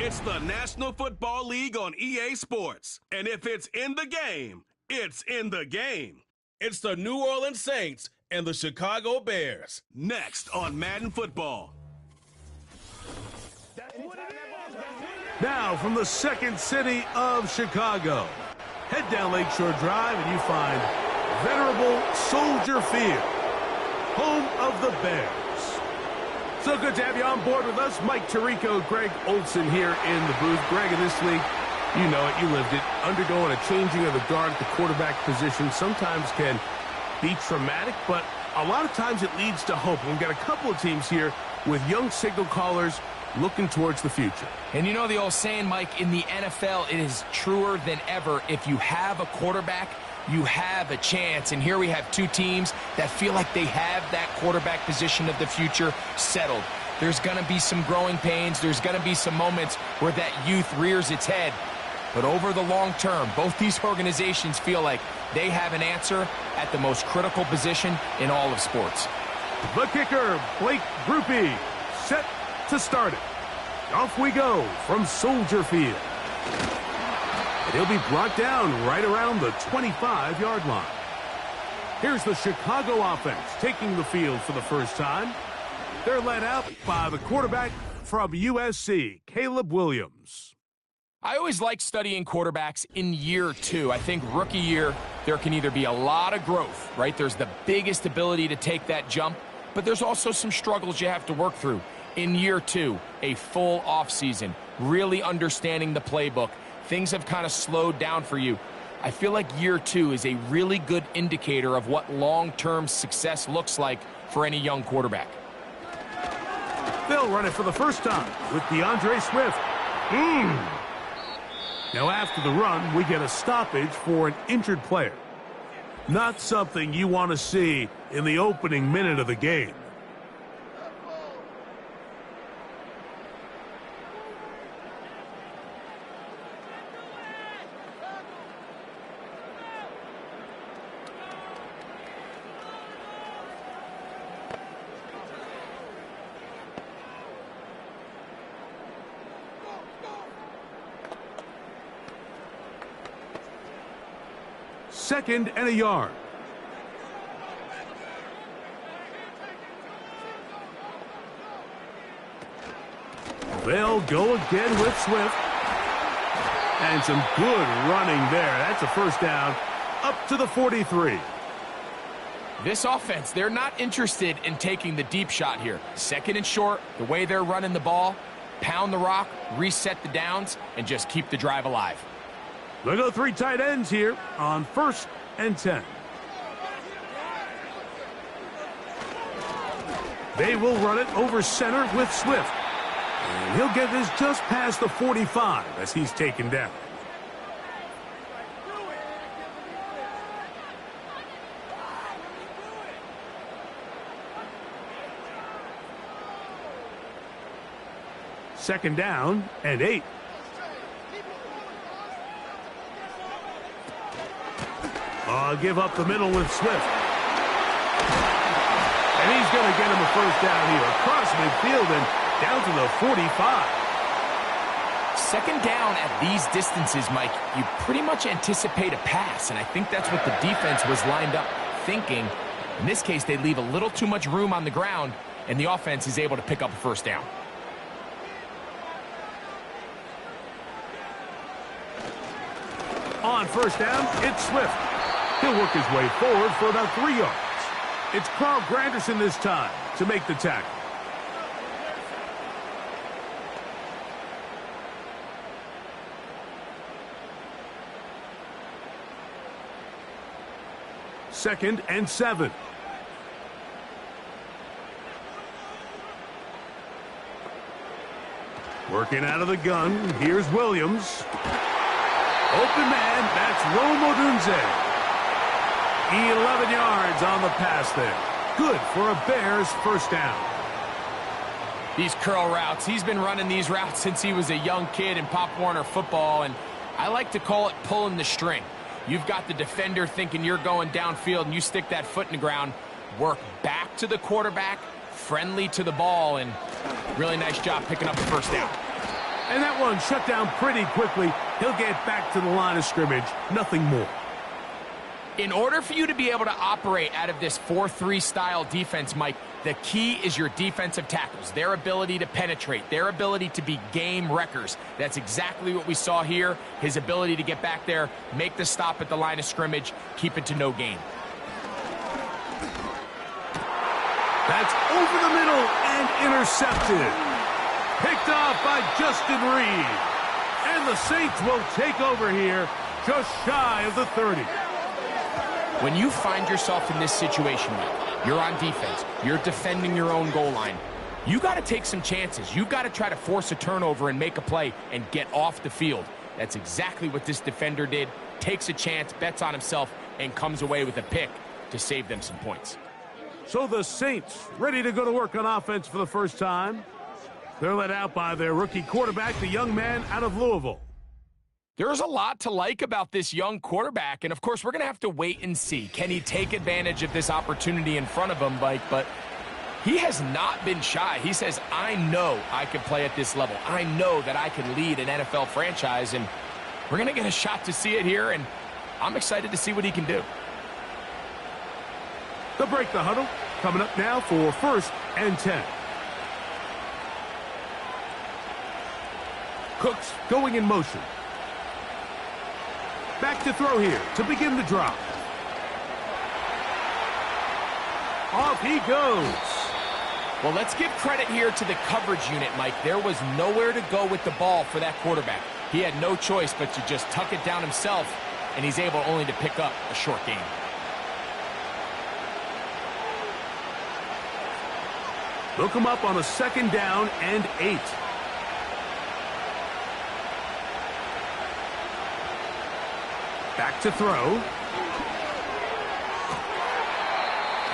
It's the National Football League on EA Sports. And if it's in the game, it's in the game. It's the New Orleans Saints and the Chicago Bears. Next on Madden Football. Now from the second city of Chicago, head down Lakeshore Drive and you find venerable Soldier Field, home of the Bears. So good to have you on board with us. Mike Tirico, Greg Olson here in the booth. Greg, in this league, you know it, you lived it. Undergoing a changing of the guard at the quarterback position sometimes can be traumatic, but a lot of times it leads to hope. We've got a couple of teams here with young signal callers looking towards the future. And you know the old saying, Mike, in the NFL, it is truer than ever. If you have a quarterback, you have a chance. And here we have two teams that feel like they have that quarterback position of the future settled. There's going to be some growing pains. There's going to be some moments where that youth rears its head. But over the long term, both these organizations feel like they have an answer at the most critical position in all of sports. The kicker, Blake Grupe, set to start it. Off we go from Soldier Field. And he'll be brought down right around the 25-yard line. Here's the Chicago offense taking the field for the first time. They're led out by the quarterback from USC, Caleb Williams. I always like studying quarterbacks in year two. I think rookie year, there can either be a lot of growth, right? There's the biggest ability to take that jump, but there's also some struggles you have to work through. In year two, a full offseason, really understanding the playbook. Things have kind of slowed down for you. I feel like year two is a really good indicator of what long-term success looks like for any young quarterback. They'll run it for the first time with DeAndre Swift. Now after the run, we get a stoppage for an injured player. Not something you want to see in the opening minute of the game. Second and a yard. They'll go again with Swift. And some good running there. That's a first down up to the 43. This offense, they're not interested in taking the deep shot here. Second and short, the way they're running the ball, pound the rock, reset the downs, and just keep the drive alive. They'll go three tight ends here on 1st and 10. They will run it over center with Swift. And he'll get this just past the 45 as he's taken down. Second down and 8. Give up the middle with Swift. And he's going to get him a first down here across midfield and down to the 45. Second down at these distances, Mike, you pretty much anticipate a pass, and I think that's what the defense was lined up thinking. In this case, they leave a little too much room on the ground, and the offense is able to pick up a first down. On first down, it's Swift. He'll work his way forward for about 3 yards. It's Carl Granderson this time to make the tackle. Second and 7. Working out of the gun, here's Williams. Open man, that's Rome Odunze. 11 yards on the pass there. Good for a Bears first down. These curl routes, he's been running these routes since he was a young kid in Pop Warner football, and I like to call it pulling the string. You've got the defender thinking you're going downfield, and you stick that foot in the ground, work back to the quarterback, friendly to the ball, and really nice job picking up the first down. And that one shut down pretty quickly. He'll get back to the line of scrimmage. Nothing more. In order for you to be able to operate out of this 4-3 style defense, Mike, the key is your defensive tackles, their ability to penetrate, their ability to be game wreckers. That's exactly what we saw here, his ability to get back there, make the stop at the line of scrimmage, keep it to no gain. That's over the middle and intercepted. Picked off by Justin Reed. And the Saints will take over here just shy of the 30. When you find yourself in this situation, Mike, you're on defense, you're defending your own goal line, you got to take some chances. You got to try to force a turnover and make a play and get off the field. That's exactly what this defender did. Takes a chance, bets on himself, and comes away with a pick to save them some points. So the Saints ready to go to work on offense for the first time. They're led out by their rookie quarterback, the young man out of Louisville. There's a lot to like about this young quarterback, and of course, we're going to have to wait and see. Can he take advantage of this opportunity in front of him, Mike? But he has not been shy. He says, I know I can play at this level. I know that I can lead an NFL franchise, and we're going to get a shot to see it here, and I'm excited to see what he can do. They'll break the huddle. Coming up now for 1st and 10. Cooks going in motion. Back to throw here to begin the drive. Off he goes. Well, let's give credit here to the coverage unit, Mike. There was nowhere to go with the ball for that quarterback. He had no choice but to just tuck it down himself, and he's able only to pick up a short gain. They'll come up on a 2nd down and 8. Back to throw.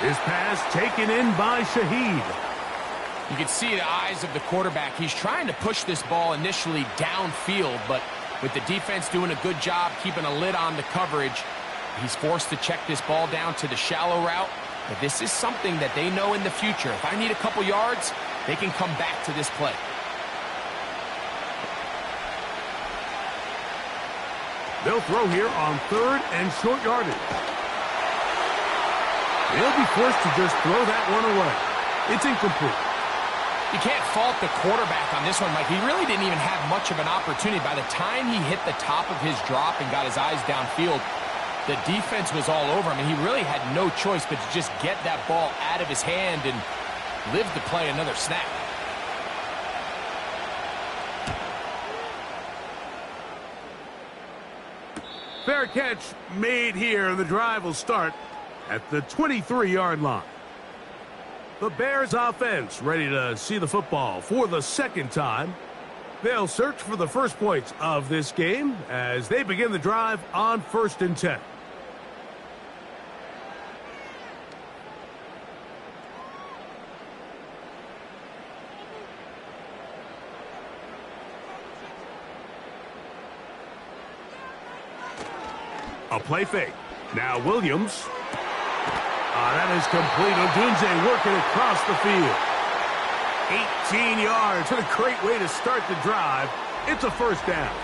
His pass taken in by Shaheed. You can see the eyes of the quarterback. He's trying to push this ball initially downfield, but with the defense doing a good job keeping a lid on the coverage, he's forced to check this ball down to the shallow route. But this is something that they know in the future. If I need a couple yards, they can come back to this play. They'll throw here on 3rd and short yardage. They'll be forced to just throw that one away. It's incomplete. You can't fault the quarterback on this one, Mike. He really didn't even have much of an opportunity. By the time he hit the top of his drop and got his eyes downfield, the defense was all over him, and he really had no choice but to just get that ball out of his hand and live to play another snap. Fair catch made here. The drive will start at the 23-yard line. The Bears offense ready to see the football for the 2nd time. They'll search for the first points of this game as they begin the drive on 1st and 10. A play fake. Now Williams. That is complete. Odunze working across the field. 18 yards. What a great way to start the drive. It's a 1st down.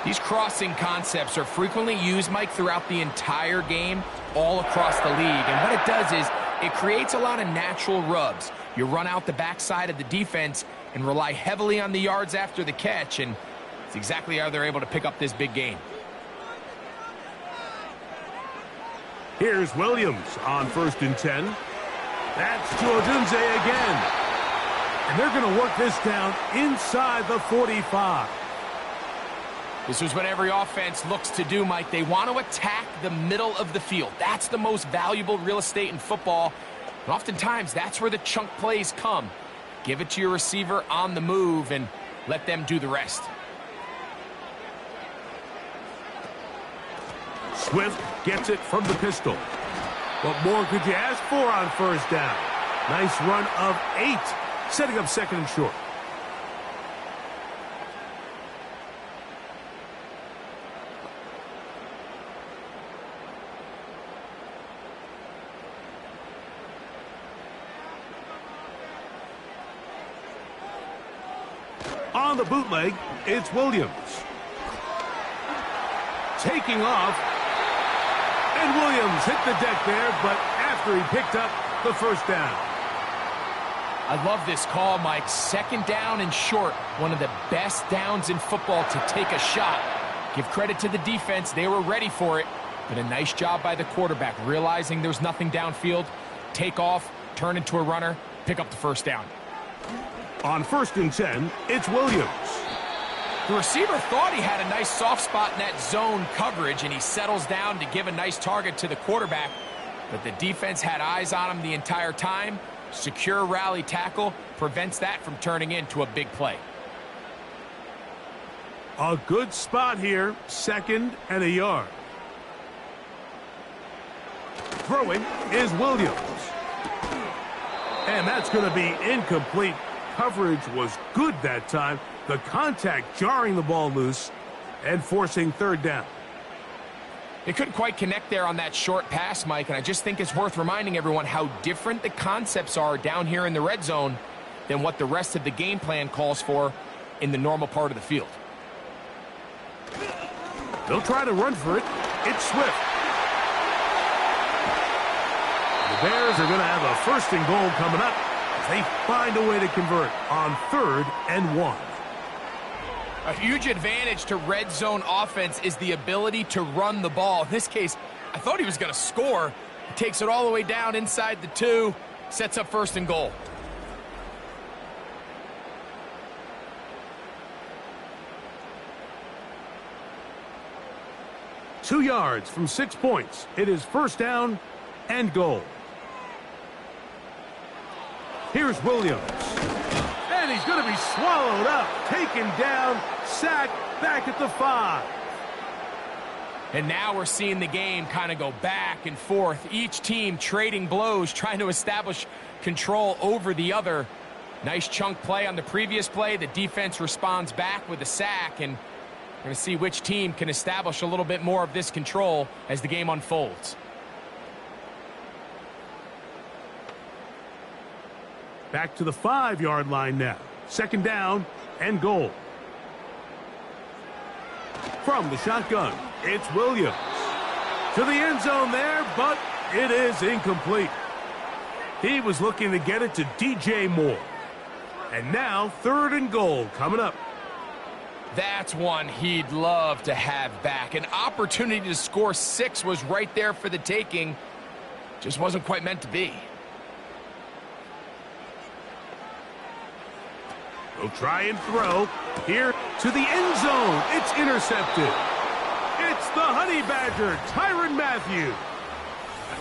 These crossing concepts are frequently used, Mike, throughout the entire game, all across the league. And what it does is it creates a lot of natural rubs. You run out the backside of the defense and rely heavily on the yards after the catch, and it's exactly how they're able to pick up this big gain. Here's Williams on 1st and 10. That's to Odunze again. And they're going to work this down inside the 45. This is what every offense looks to do, Mike. They want to attack the middle of the field. That's the most valuable real estate in football. And oftentimes, that's where the chunk plays come. Give it to your receiver on the move and let them do the rest. Swift gets it from the pistol. What more could you ask for on 1st down? Nice run of 8, setting up 2nd and short. On the bootleg, it's Williams. Taking off. And Williams hit the deck there, but after he picked up the first down. I love this call, Mike. 2nd down and short. One of the best downs in football to take a shot. Give credit to the defense. They were ready for it. But a nice job by the quarterback, realizing there's nothing downfield. Take off, turn into a runner, pick up the first down. On 1st and 10, it's Williams. The receiver thought he had a nice soft spot in that zone coverage, and he settles down to give a nice target to the quarterback. But the defense had eyes on him the entire time. Secure rally tackle prevents that from turning into a big play. A good spot here, 2nd and a yard. Throwing is Williams. And that's going to be incomplete. Coverage was good that time. The contact jarring the ball loose and forcing 3rd down. They couldn't quite connect there on that short pass, Mike, and I just think it's worth reminding everyone how different the concepts are down here in the red zone than what the rest of the game plan calls for in the normal part of the field. They'll try to run for it. It's Swift. The Bears are going to have a 1st and goal coming up as they find a way to convert on 3rd and 1. A huge advantage to red zone offense is the ability to run the ball. In this case, I thought he was going to score. He takes it all the way down inside the 2, sets up 1st and goal. Two yards from 6 points. It is 1st down and goal. Here's Williams. And he's going to be swallowed up, taken down, sacked, back at the 5. And now we're seeing the game kind of go back and forth. Each team trading blows, trying to establish control over the other. Nice chunk play on the previous play. The defense responds back with a sack, and we're going to see which team can establish a little bit more of this control as the game unfolds. Back to the 5-yard line now. 2nd down and goal. From the shotgun, it's Williams. To the end zone there, but it is incomplete. He was looking to get it to DJ Moore. And now 3rd and goal coming up. That's one he'd love to have back. An opportunity to score 6 was right there for the taking. Just wasn't quite meant to be. He'll try and throw here to the end zone. It's intercepted. It's the Honey Badger, Tyrann Mathieu.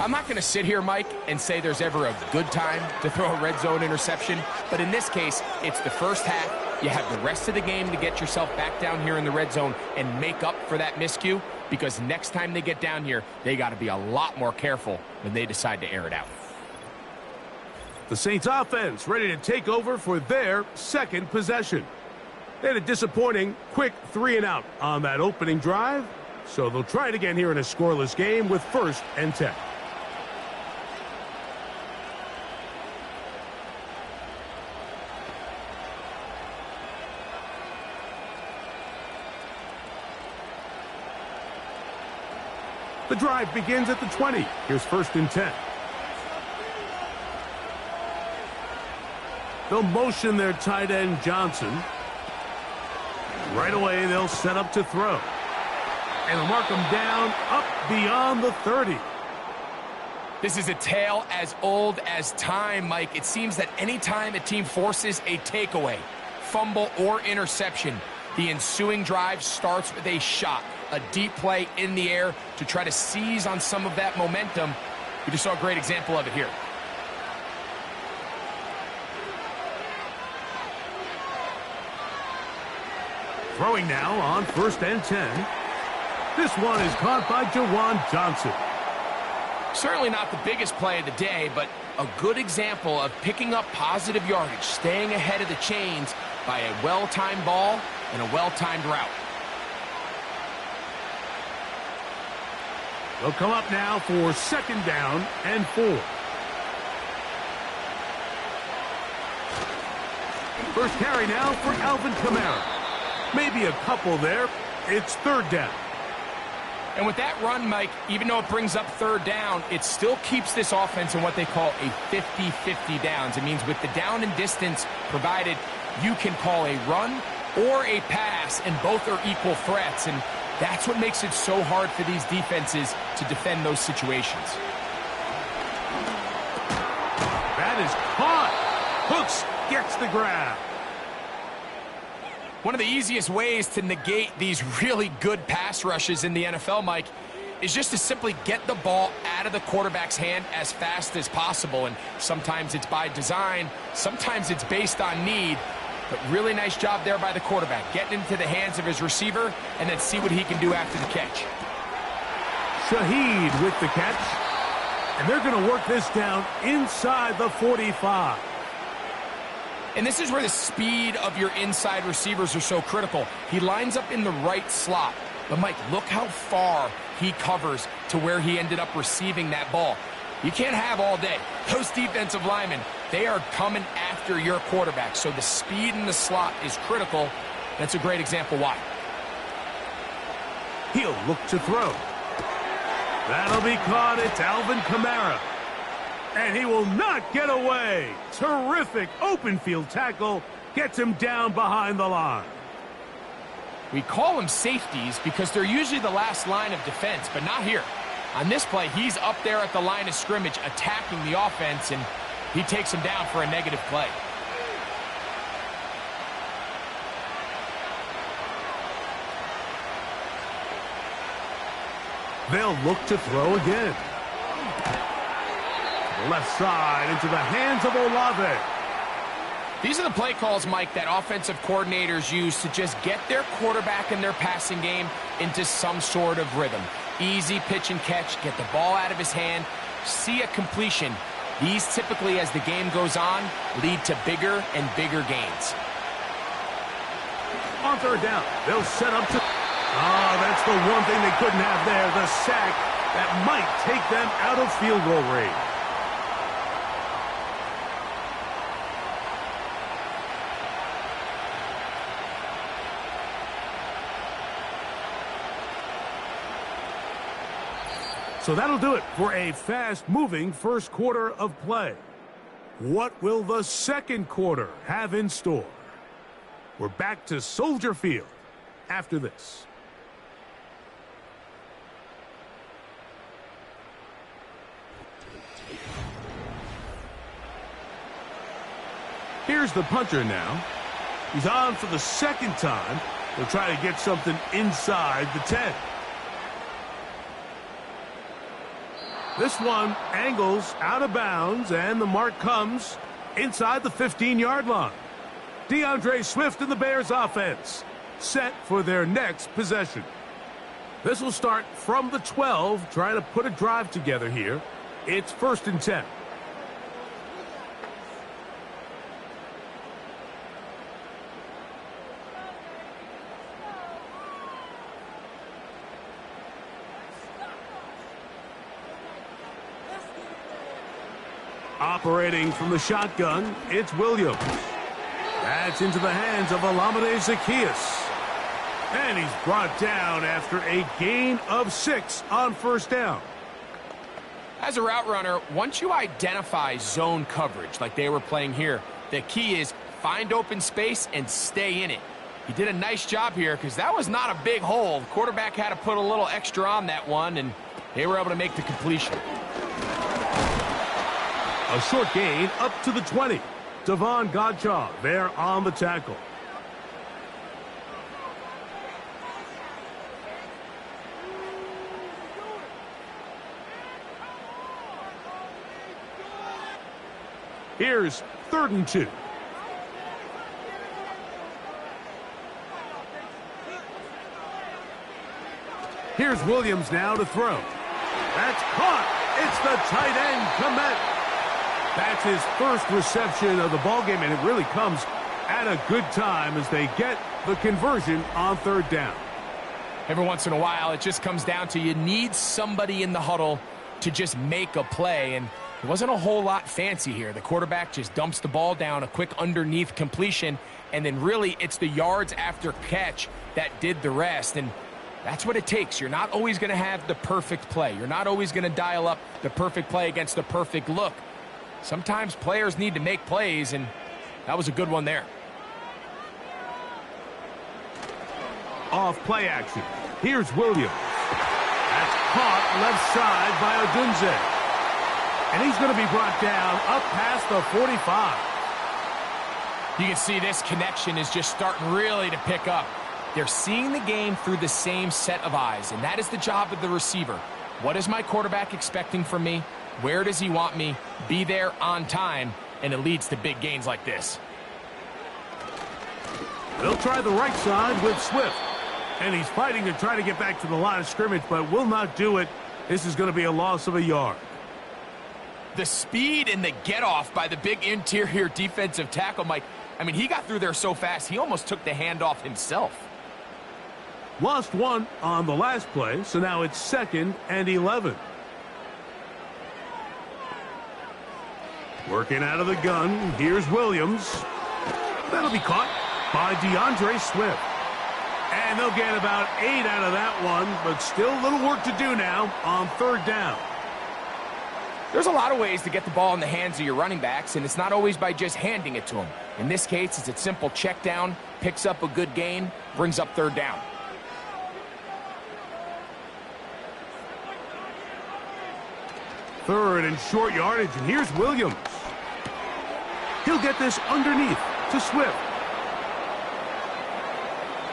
I'm not going to sit here, Mike, and say there's ever a good time to throw a red zone interception. But in this case, it's the first half. You have the rest of the game to get yourself back down here in the red zone and make up for that miscue. Because next time they get down here, they got to be a lot more careful when they decide to air it out. The Saints offense ready to take over for their 2nd possession. They had a disappointing quick 3 and out on that opening drive. So they'll try it again here in a scoreless game with 1st and 10. The drive begins at the 20. Here's 1st and 10. They'll motion their tight end, Johnson. Right away, they'll set up to throw. And they'll mark him down up beyond the 30. This is a tale as old as time, Mike. It seems that anytime a team forces a takeaway, fumble, or interception, the ensuing drive starts with a shot, a deep play in the air to try to seize on some of that momentum. We just saw a great example of it here. Throwing now on 1st and 10. This one is caught by Jawan Johnson. Certainly not the biggest play of the day, but a good example of picking up positive yardage, staying ahead of the chains by a well-timed ball and a well-timed route. They'll come up now for 2nd down and 4. First carry now for Alvin Kamara. Maybe a couple there. It's third down. And with that run, Mike, even though it brings up third down, it still keeps this offense in what they call a 50-50 downs. It means with the down and distance provided, you can call a run or a pass, and both are equal threats. And that's what makes it so hard for these defenses to defend those situations. That is caught. Hooks gets the grab. One of the easiest ways to negate these really good pass rushes in the NFL, Mike, is just to simply get the ball out of the quarterback's hand as fast as possible. And sometimes it's by design, sometimes it's based on need. But really nice job there by the quarterback, getting into the hands of his receiver and then see what he can do after the catch. Shaheed with the catch. And they're going to work this down inside the 45. And this is where the speed of your inside receivers are so critical. He lines up in the right slot. But, Mike, look how far he covers to where he ended up receiving that ball. You can't have all day. Those defensive linemen, they are coming after your quarterback. So the speed in the slot is critical. That's a great example why. He'll look to throw. That'll be caught. It's Alvin Kamara. And he will not get away. Terrific open field tackle. Gets him down behind the line. We call them safeties because they're usually the last line of defense, but not here. On this play, he's up there at the line of scrimmage attacking the offense, and he takes him down for a negative play. They'll look to throw again. The left side into the hands of Olave. These are the play calls, Mike, that offensive coordinators use to just get their quarterback and their passing game into some sort of rhythm. Easy pitch and catch, get the ball out of his hand, see a completion. These typically, as the game goes on, lead to bigger and bigger gains. On third down, they'll set up to... Oh, that's the one thing they couldn't have there, the sack that might take them out of field goal range. So that'll do it for a fast-moving first quarter of play. What will the second quarter have in store? We're back to Soldier Field after this. Here's the punter now. He's on for the second time. He'll try to get something inside the 10. This one angles out of bounds, and the mark comes inside the 15-yard line. DeAndre Swift and the Bears offense set for their next possession. This will start from the 12, trying to put a drive together here. It's 1st and 10. Operating from the shotgun, it's Williams. That's into the hands of Olamide Zaccheaus. And he's brought down after a gain of 6 on first down. As a route runner, once you identify zone coverage like they were playing here, the key is find open space and stay in it. He did a nice job here because that was not a big hole. The quarterback had to put a little extra on that one, and they were able to make the completion. A short gain up to the 20. Devon Godshaw there on the tackle. Here's 3rd and 2. Here's Williams now to throw. That's caught. It's the tight end, Komet. That's his first reception of the ballgame, and it really comes at a good time as they get the conversion on 3rd down. Every once in a while, it just comes down to you need somebody in the huddle to just make a play, and There wasn't a whole lot fancy here. The quarterback just dumps the ball down, a quick underneath completion, and then really it's the yards after catch that did the rest. And that's what it takes. You're not always going to have the perfect play. You're not always going to dial up the perfect play against the perfect look. Sometimes players need to make plays, and that was a good one there. Off play action. Here's Williams. That's caught left side by Odunze. And he's going to be brought down up past the 45. You can see this connection is just starting really to pick up. They're seeing the game through the same set of eyes, and that is the job of the receiver. What is my quarterback expecting from me? Where does he want me? Be there on time, and it leads to big gains like this. They'll try the right side with Swift. And he's fighting to try to get back to the line of scrimmage, but will not do it. This is going to be a loss of a yard. The speed and the get-off by the big interior defensive tackle, Mike. I mean, he got through there so fast, he almost took the handoff himself. Lost one on the last play, so now it's 2nd and 11. Working out of the gun, here's Williams. That'll be caught by DeAndre Swift. And they'll get about 8 out of that one, but still a little work to do now on 3rd down. There's a lot of ways to get the ball in the hands of your running backs, and it's not always by just handing it to them. In this case, it's a simple check down, picks up a good gain, brings up 3rd down. Third and short yardage, and here's Williams. He'll get this underneath to Swift.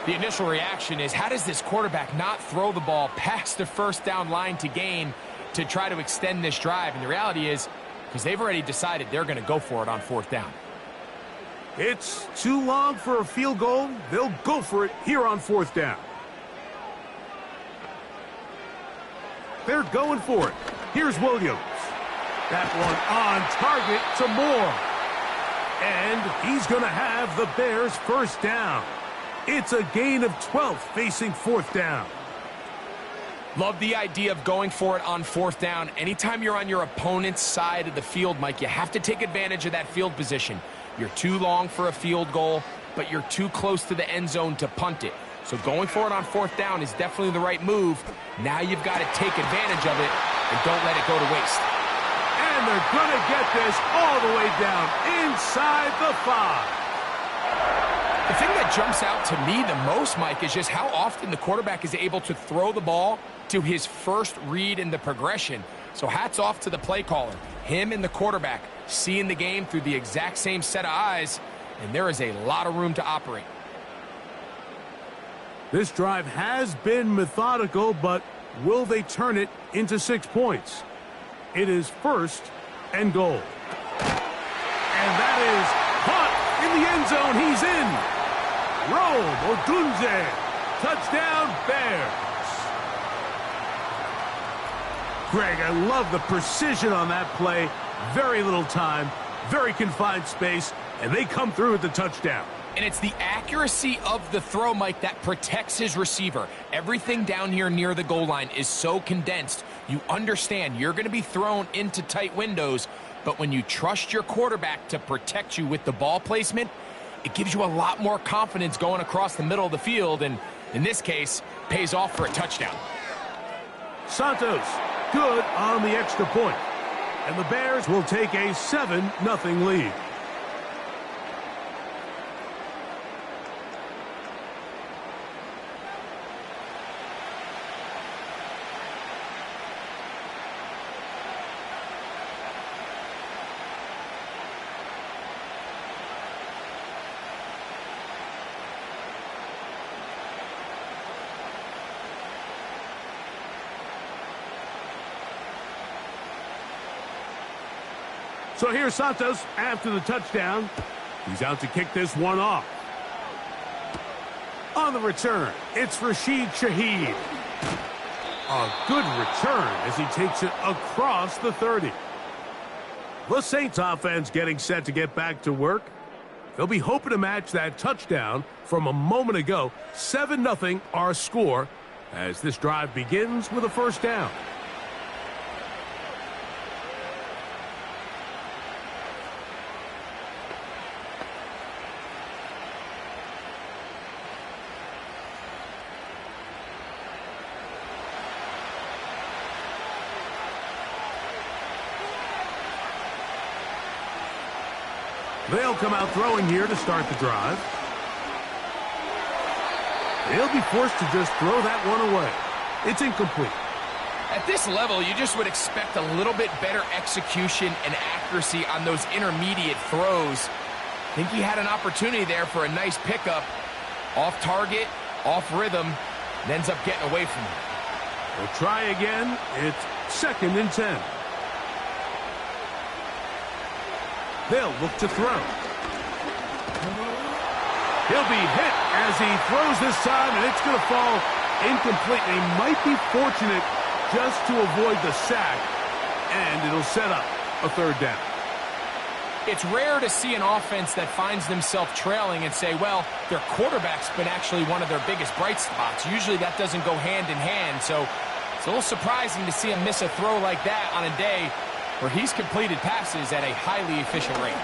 The initial reaction is, how does this quarterback not throw the ball past the 1st down line to gain to try to extend this drive? And the reality is, because they've already decided they're going to go for it on 4th down. It's too long for a field goal. They'll go for it here on 4th down. They're going for it. Here's Williams. That one on target to Moore. And he's going to have the Bears' 1st down. It's a gain of 12 facing 4th down. Love the idea of going for it on 4th down. Anytime you're on your opponent's side of the field, Mike, you have to take advantage of that field position. You're too long for a field goal, but you're too close to the end zone to punt it. So going for it on 4th down is definitely the right move. Now you've got to take advantage of it and don't let it go to waste. And they're going to get this all the way down inside the 5. The thing that jumps out to me the most, Mike, is just how often the quarterback is able to throw the ball to his first read in the progression. So hats off to the play caller. Him and the quarterback seeing the game through the exact same set of eyes, and there is a lot of room to operate. This drive has been methodical, but will they turn it into 6 points? It is 1st and goal. And that is caught in the end zone. He's in. Rome Odunze. Touchdown, Bears. Greg, I love the precision on that play. Very little time, very confined space, and they come through with the touchdown. And it's the accuracy of the throw, Mike, that protects his receiver. Everything down here near the goal line is so condensed. You understand you're going to be thrown into tight windows, but when you trust your quarterback to protect you with the ball placement, it gives you a lot more confidence going across the middle of the field, and in this case, pays off for a touchdown. Santos, good on the extra point. And the Bears will take a 7-0 lead. So here's Santos after the touchdown. He's out to kick this one off. On the return, it's Rashid Shaheed. A good return as he takes it across the 30. The Saints offense getting set to get back to work. They'll be hoping to match that touchdown from a moment ago. 7-0 our score as this drive begins with a 1st down. They'll come out throwing here to start the drive. They'll be forced to just throw that one away. It's incomplete. At this level, you just would expect a little bit better execution and accuracy on those intermediate throws. I think he had an opportunity there for a nice pickup. Off target, off rhythm, and ends up getting away from it. We'll try again. It's 2nd and 10. They'll look to throw. He'll be hit as he throws this time, and it's going to fall incomplete. They might be fortunate just to avoid the sack, and it'll set up a 3rd down. It's rare to see an offense that finds themselves trailing and say, well, their quarterback's been actually one of their biggest bright spots. Usually that doesn't go hand in hand, so it's a little surprising to see him miss a throw like that on a day where he's completed passes at a highly efficient rate.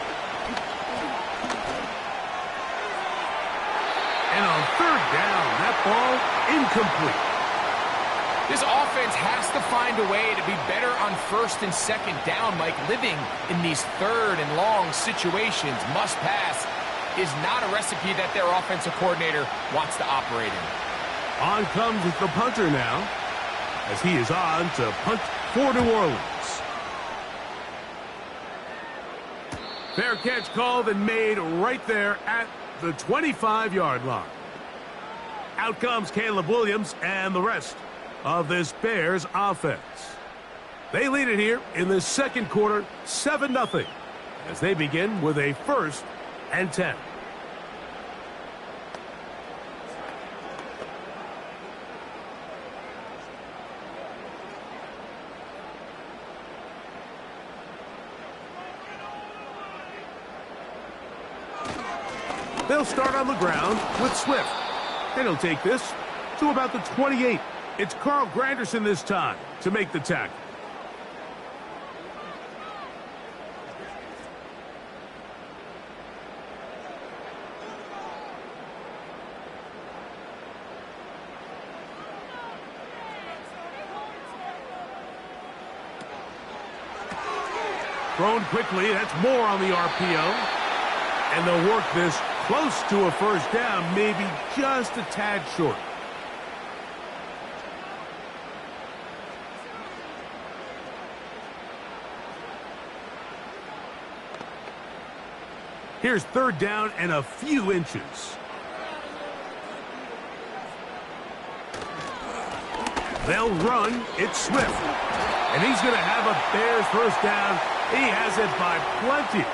And on 3rd down, that ball incomplete. This offense has to find a way to be better on 1st and 2nd down, Mike. Living in these 3rd and long situations, must pass, is not a recipe that their offensive coordinator wants to operate in. On comes the punter now, as he is on to punt for New Orleans. Fair catch called and made right there at the 25-yard line. Out comes Caleb Williams and the rest of this Bears offense. They lead it here in the 2nd quarter, 7-0, as they begin with a 1st and 10. They'll start on the ground with Swift. And he'll take this to about the 28. It's Carl Granderson this time to make the tackle. Thrown quickly, that's more on the RPO. And they'll work this close to a 1st down, maybe just a tad short. Here's 3rd down and a few inches. They'll run. It's Swift. And he's going to have a Bears 1st down. He has it by plenty.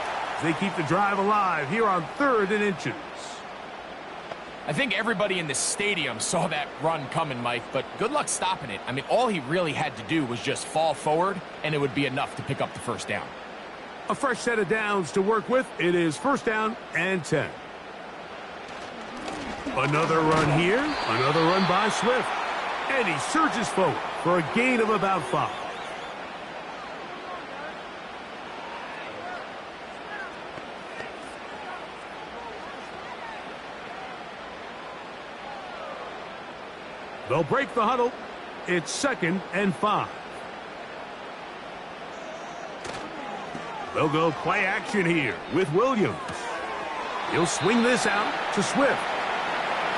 They keep the drive alive here on 3rd and inches. I think everybody in the stadium saw that run coming, Mike, but good luck stopping it. I mean, all he really had to do was just fall forward, and it would be enough to pick up the 1st down. A fresh set of downs to work with. It is 1st down and 10. Another run here. Another run by Swift. And he surges forward for a gain of about 5. They'll break the huddle. It's 2nd and 5. They'll go play action here with Williams. He'll swing this out to Swift.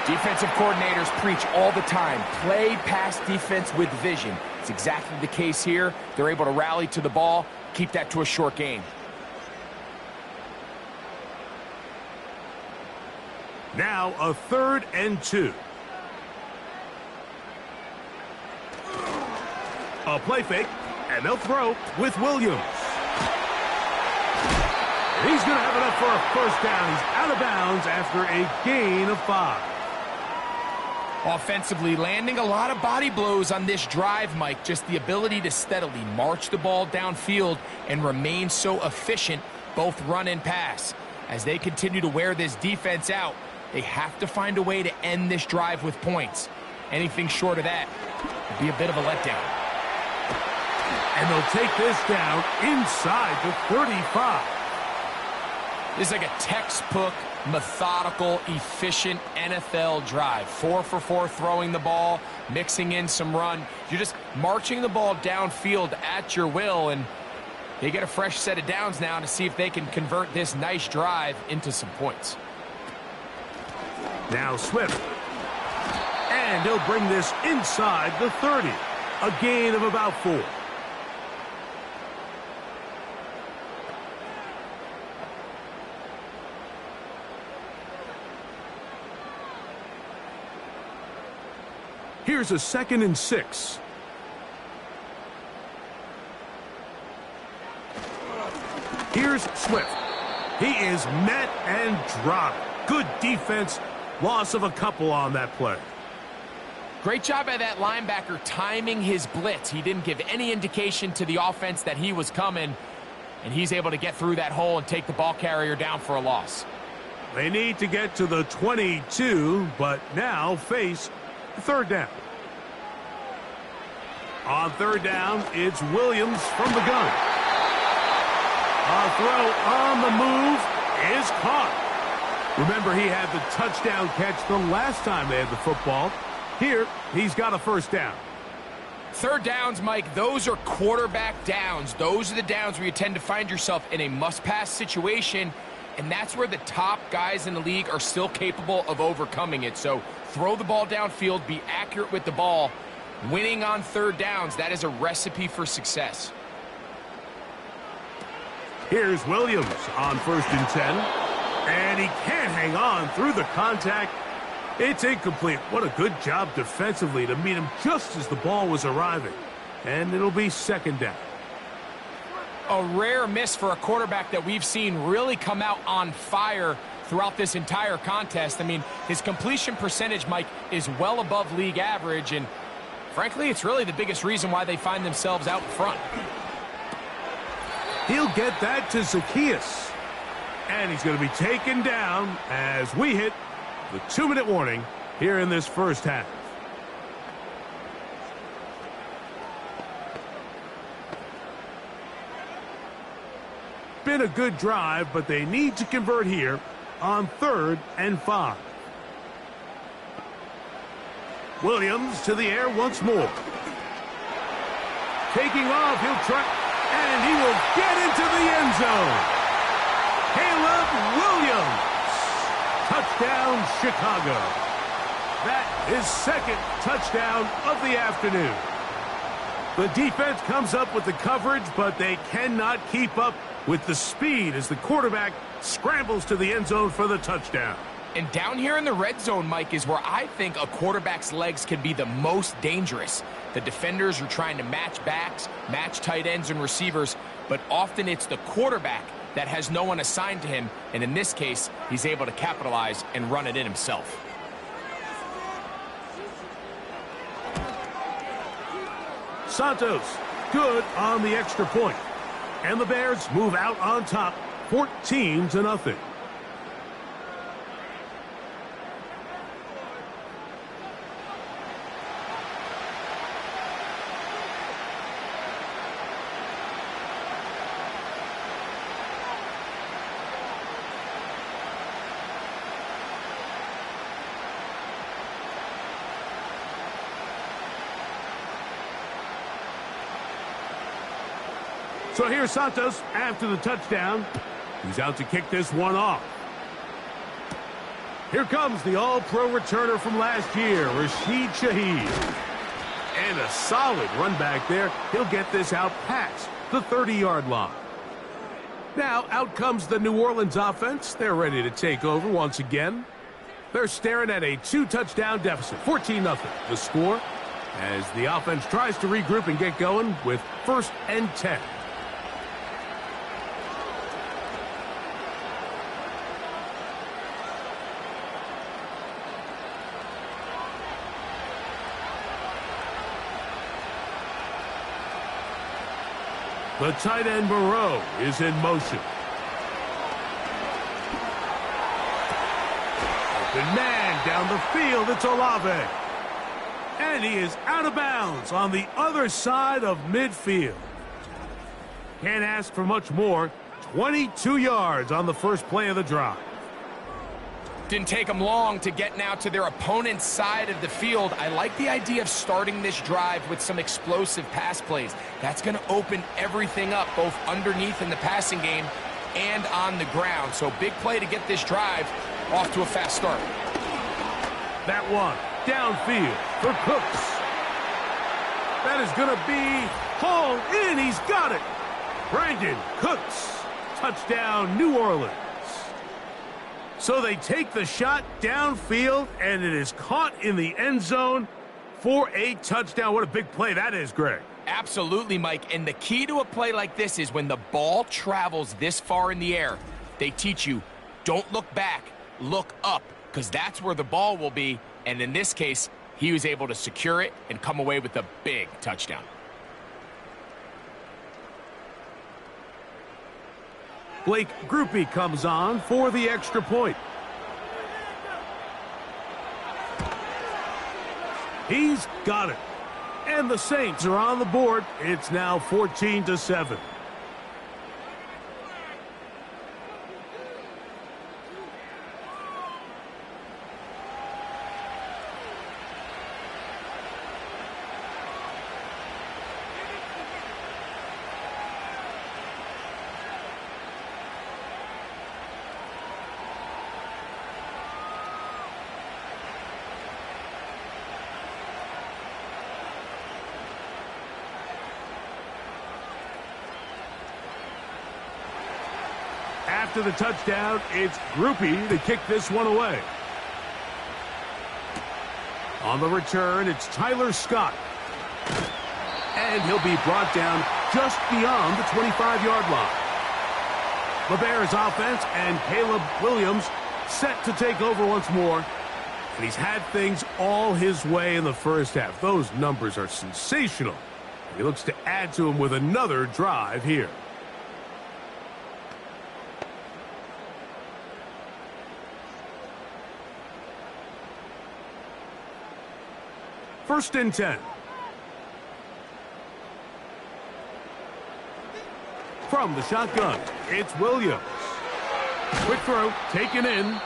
Defensive coordinators preach all the time, play pass defense with vision. It's exactly the case here. They're able to rally to the ball, keep that to a short game. Now a 3rd and 2. A play fake, and they'll throw with Williams. He's going to have enough for a 1st down. He's out of bounds after a gain of 5. Offensively, landing a lot of body blows on this drive, Mike. Just the ability to steadily march the ball downfield and remain so efficient, both run and pass. As they continue to wear this defense out, they have to find a way to end this drive with points. Anything short of that would be a bit of a letdown. And they'll take this down inside the 35. This is like a textbook, methodical, efficient NFL drive. 4 for 4 throwing the ball, mixing in some run. You're just marching the ball downfield at your will, and They get a fresh set of downs now to see if they can convert this nice drive into some points. Now Swift. And he'll bring this inside the 30. A gain of about 4. Here's a 2nd and 6. Here's Swift. He is met and dropped. Good defense. Loss of a couple on that play. Great job by that linebacker timing his blitz. He didn't give any indication to the offense that he was coming, and he's able to get through that hole and take the ball carrier down for a loss. They need to get to the 22, but now face 3rd down. On 3rd down, it's Williams from the gun. A throw on the move is caught. Remember, he had the touchdown catch the last time they had the football. Here, he's got a 1st down. 3rd downs, Mike, those are quarterback downs. Those are the downs where you tend to find yourself in a must-pass situation, and that's where the top guys in the league are still capable of overcoming it. So throw the ball downfield, be accurate with the ball. Winning on 3rd downs, that is a recipe for success. Here's Williams on 1st and 10. And he can't hang on through the contact. It's incomplete. What a good job defensively to meet him just as the ball was arriving. And it'll be 2nd down. A rare miss for a quarterback that we've seen really come out on fire throughout this entire contest. I mean, his completion percentage, Mike, is well above league average, and frankly, it's really the biggest reason why they find themselves out in front. He'll get that to Zacchaeus. And he's going to be taken down as we hit the 2-minute warning here in this 1st half. Been a good drive, but they need to convert here on 3rd and 5. Williams to the air once more. Taking off, he'll try, and he will get into the end zone. Caleb Williams. Touchdown, Chicago. That is 2nd touchdown of the afternoon. The defense comes up with the coverage, but they cannot keep up with the speed as the quarterback scrambles to the end zone for the touchdown. And down here in the red zone, Mike, is where I think a quarterback's legs can be the most dangerous. The defenders are trying to match backs, match tight ends and receivers, but often it's the quarterback that has no one assigned to him, and in this case, he's able to capitalize and run it in himself. Santos, good on the extra point. And the Bears move out on top, 14-0. So here's Santos after the touchdown. He's out to kick this one off. Here comes the all-pro returner from last year, Rashid Shaheed. And a solid run back there. He'll get this out past the 30-yard line. Now out comes the New Orleans offense. They're ready to take over once again. They're staring at a 2-touchdown deficit, 14-0. The score as the offense tries to regroup and get going with 1st and 10. The tight end Moreau is in motion. Open man down the field. It's Olave. And he is out of bounds on the other side of midfield. Can't ask for much more. 22 yards on the first play of the drive. Didn't take them long to get now to their opponent's side of the field. I like the idea of starting this drive with some explosive pass plays. That's going to open everything up, both underneath in the passing game and on the ground. So big play to get this drive off to a fast start. That one downfield for Cooks. That is going to be hauled in. He's got it. Brandon Cooks. Touchdown, New Orleans. So they take the shot downfield, and it is caught in the end zone for a touchdown. What a big play that is, Greg. Absolutely, Mike. And the key to a play like this is when the ball travels this far in the air, they teach you, don't look back, look up, because that's where the ball will be. And in this case, he was able to secure it and come away with a big touchdown. Blake Groupie comes on for the extra point. He's got it. And the Saints are on the board. It's now 14-7. After the touchdown, it's Groupie to kick this one away. On the return, it's Tyler Scott. And he'll be brought down just beyond the 25-yard line. The Bears offense and Caleb Williams set to take over once more. And he's had things all his way in the first half. Those numbers are sensational. He looks to add to them with another drive here. First and 10. From the shotgun, it's Williams. Quick throw, taken in.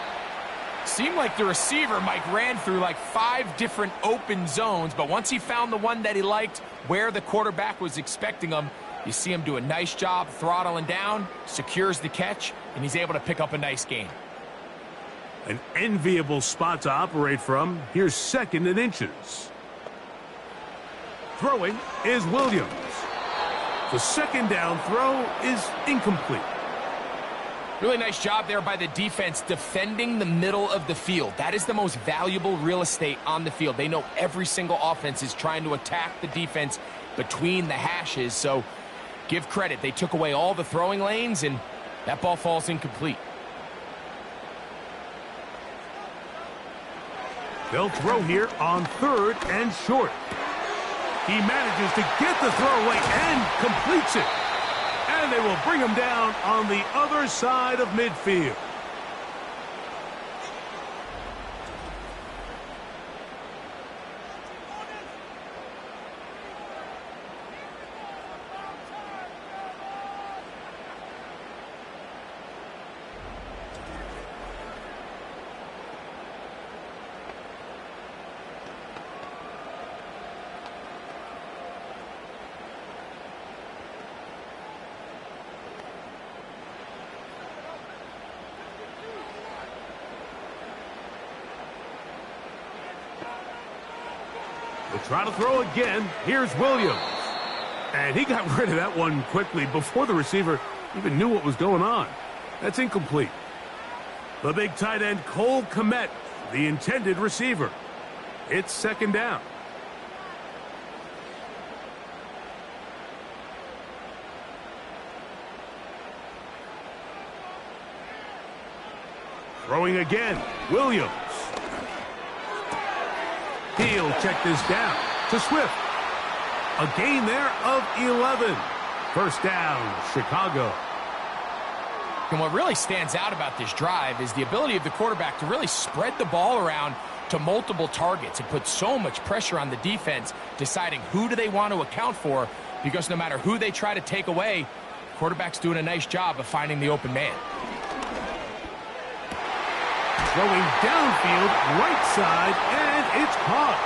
Seemed like the receiver, Mike, ran through like 5 different open zones, but once he found the one that he liked, where the quarterback was expecting him, you see him do a nice job throttling down, secures the catch, and he's able to pick up a nice gain. An enviable spot to operate from. Here's second and inches. Throwing is Williams. The second down throw is incomplete. Really nice job there by the defense defending the middle of the field. That is the most valuable real estate on the field. They know every single offense is trying to attack the defense between the hashes, so give credit. They took away all the throwing lanes, and that ball falls incomplete. They'll throw here on third and short. He manages to get the throw away and completes it. And they will bring him down on the other side of midfield. They'll try to throw again. Here's Williams. And he got rid of that one quickly before the receiver even knew what was going on. That's incomplete. The big tight end, Cole Kmet, the intended receiver. It's second down. Throwing again, Williams. He'll check this down to Swift. A gain there of 11. First down, Chicago. And what really stands out about this drive is the ability of the quarterback to really spread the ball around to multiple targets and put so much pressure on the defense, deciding who do they want to account for, because no matter who they try to take away, the quarterback's doing a nice job of finding the open man. throwing downfield, right side, and it's caught.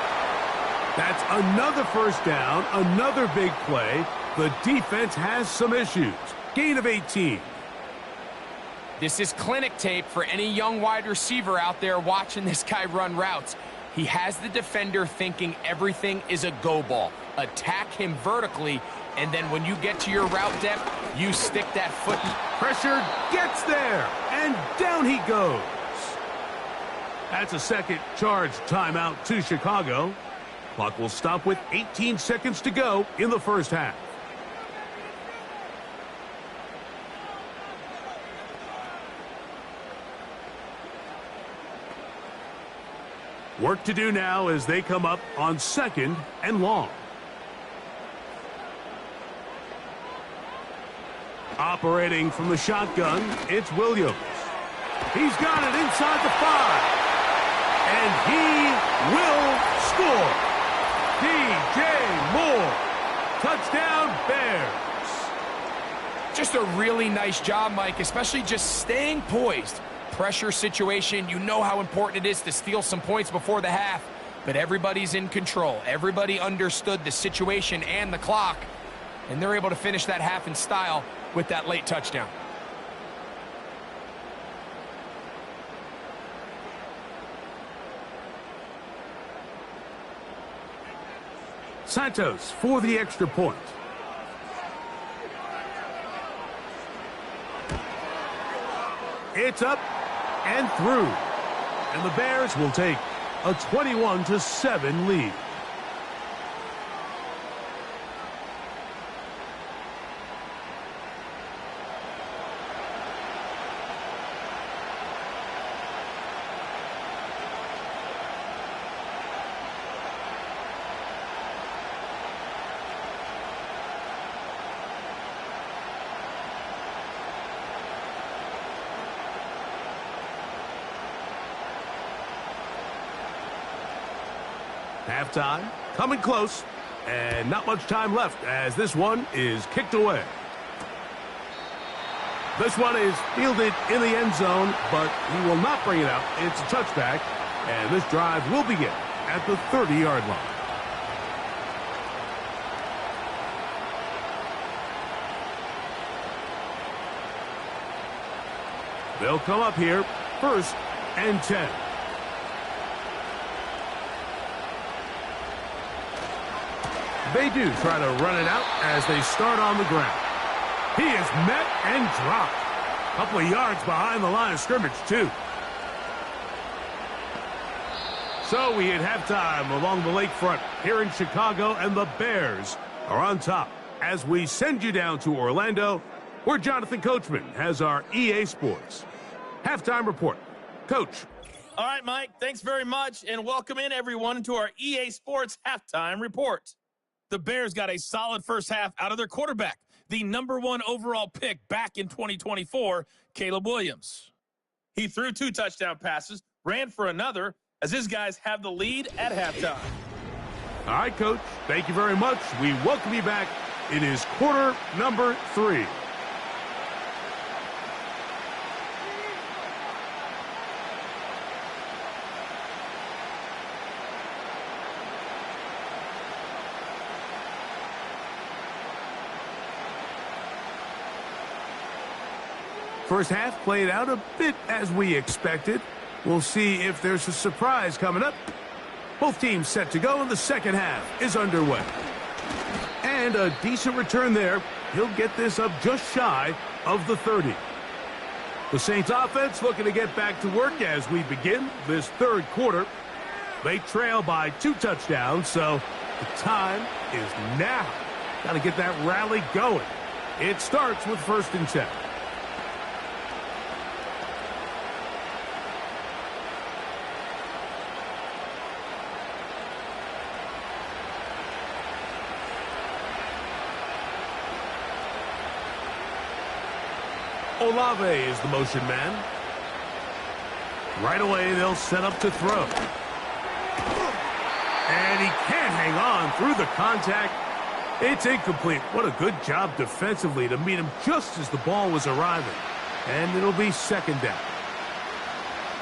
That's another first down, another big play. The defense has some issues. Gain of 18. This is clinic tape for any young wide receiver out there watching this guy run routes. He has the defender thinking everything is a go ball. Attack him vertically, and then when you get to your route depth, you stick that foot. Pressure gets there, and down he goes. That's a second charge timeout to Chicago. Clock will stop with 18 seconds to go in the first half. Work to do now as they come up on 2nd and long. Operating from the shotgun, it's Williams. He's got it inside the 5. And he will score. DJ Moore. Touchdown, Bears. Just a really nice job, Mike, especially just staying poised. Pressure situation, you know how important it is to steal some points before the half, but everybody's in control. Everybody understood the situation and the clock, and they're able to finish that half in style with that late touchdown. Santos for the extra point. It's up and through. And the Bears will take a 21-7 lead. Halftime, coming close, and not much time left as this one is kicked away. This one is fielded in the end zone, but he will not bring it out. It's a touchback, and this drive will begin at the 30-yard line. They'll come up here, 1st and 10. They do try to run it out as they start on the ground. He is met and dropped. A couple of yards behind the line of scrimmage, too. So we hit halftime along the lakefront here in Chicago, and the Bears are on top as we send you down to Orlando, where Jonathan Coachman has our EA Sports halftime report. Coach. All right, Mike, thanks very much, and welcome in, everyone, to our EA Sports halftime report. The Bears got a solid first half out of their quarterback, the #1 overall pick back in 2024, Caleb Williams. He threw 2 touchdown passes, ran for another, as his guys have the lead at halftime. All right, Coach, thank you very much. We welcome you back. It is quarter number 3. First half played out a bit as we expected. We'll see if there's a surprise coming up. Both teams set to go, and the second half is underway. And a decent return there. He'll get this up just shy of the 30. The Saints offense looking to get back to work as we begin this third quarter. They trail by 2 touchdowns, so the time is now. Got to get that rally going. It starts with 1st and 10. Olave is the motion man. Right away, they'll set up to throw. And he can't hang on through the contact. It's incomplete. What a good job defensively to meet him just as the ball was arriving. And it'll be 2nd down.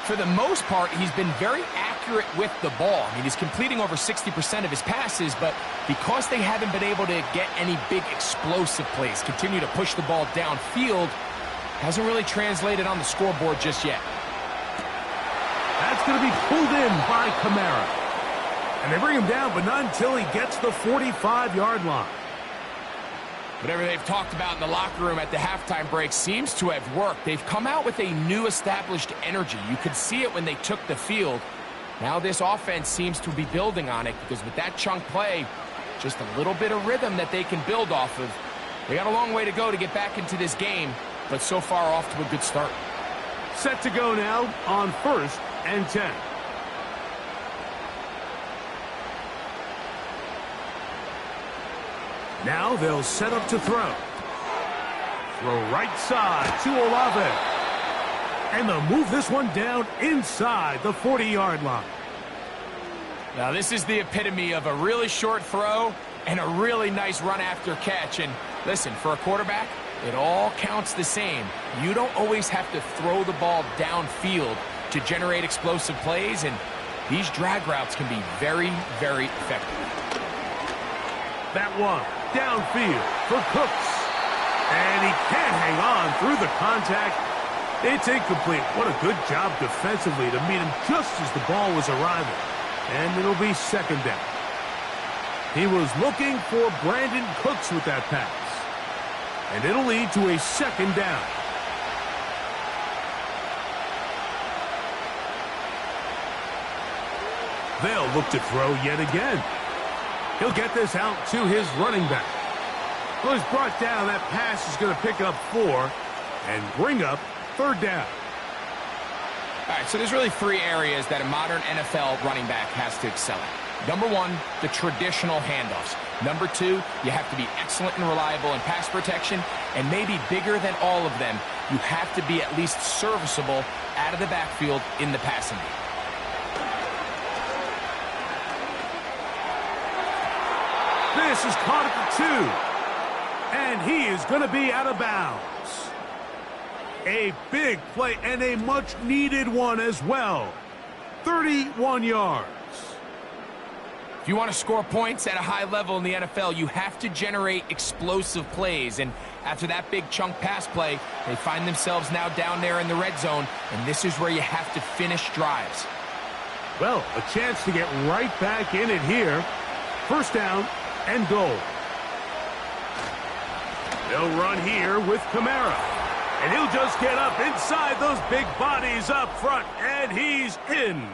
For the most part, he's been very accurate with the ball. I mean, he's completing over 60% of his passes, but because they haven't been able to get any big explosive plays, continue to push the ball downfield, hasn't really translated on the scoreboard just yet. That's going to be pulled in by Kamara. And they bring him down, but not until he gets the 45-yard line. Whatever they've talked about in the locker room at the halftime break seems to have worked. They've come out with a new established energy. You could see it when they took the field. Now this offense seems to be building on it because with that chunk play, just a little bit of rhythm that they can build off of. They got a long way to go to get back into this game, but so far off to a good start. Set to go now on 1st and 10. Now they'll set up to throw. Throw right side to Olave. And they'll move this one down inside the 40-yard line. Now this is the epitome of a really short throw and a really nice run after catch. And listen, for a quarterback, it all counts the same. You don't always have to throw the ball downfield to generate explosive plays, and these drag routes can be very, very effective. That one downfield for Cooks. And he can't hang on through the contact. It's incomplete. What a good job defensively to meet him just as the ball was arriving. And it'll be 2nd down. He was looking for Brandon Cooks with that pass. And it'll lead to a 2nd down. They'll look to throw yet again. He'll get this out to his running back. Well, he's brought down. That pass is going to pick up 4 and bring up 3rd down. All right, so there's really 3 areas that a modern NFL running back has to excel at. Number 1, the traditional handoffs. Number 2, you have to be excellent and reliable in pass protection. And maybe bigger than all of them, you have to be at least serviceable out of the backfield in the passing game. This is caught at the 2. And he is going to be out of bounds. A big play and a much-needed one as well. 31 yards. If you want to score points at a high level in the NFL, you have to generate explosive plays. And after that big chunk pass play, they find themselves now down there in the red zone, and this is where you have to finish drives. Well, a chance to get right back in it here. 1st down and goal. They'll run here with Kamara. And he'll just get up inside those big bodies up front. And he's in.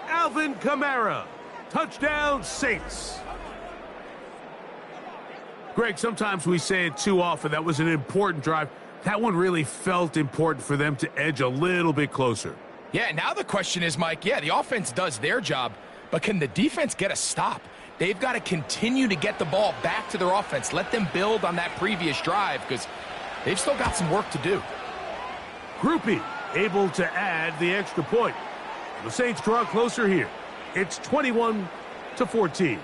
Alvin Kamara. Touchdown, Saints. Greg, sometimes we say it too often. That was an important drive. That one really felt important for them to edge a little bit closer. Yeah, now the question is, Mike, the offense does their job, but can the defense get a stop? They've got to continue to get the ball back to their offense. Let them build on that previous drive because they've still got some work to do. Groupie able to add the extra point. The Saints draw closer here. It's 21-14.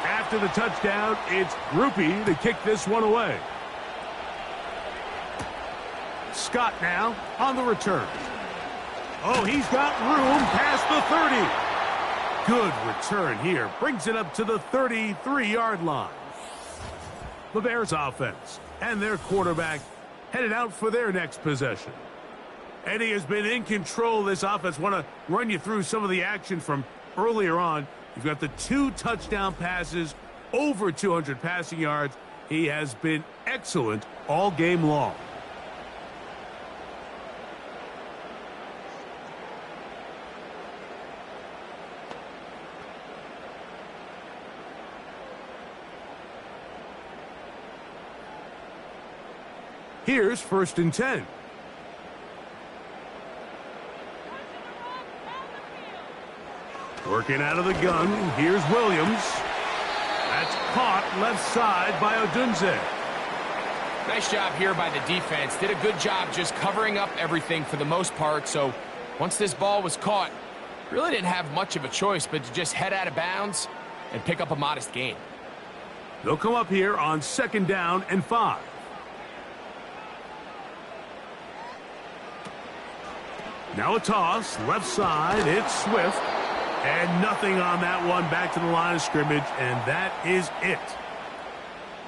After the touchdown, it's Groupie to kick this one away. Scott now on the return. Oh, he's got room past the 30. Good return here. Brings it up to the 33-yard line. The Bears offense and their quarterback headed out for their next possession. Eddie has been in control of this offense. Want to run you through some of the action from earlier on. You've got the 2 touchdown passes, over 200 passing yards. He has been excellent all game long. Here's 1st and 10. Working out of the gun, here's Williams. That's caught left side by Odunze. Nice job here by the defense. Did a good job just covering up everything for the most part. So once this ball was caught, really didn't have much of a choice but to just head out of bounds and pick up a modest gain. They'll come up here on 2nd down and 5. Now a toss, left side, it's Swift. And nothing on that one, back to the line of scrimmage, and that is it.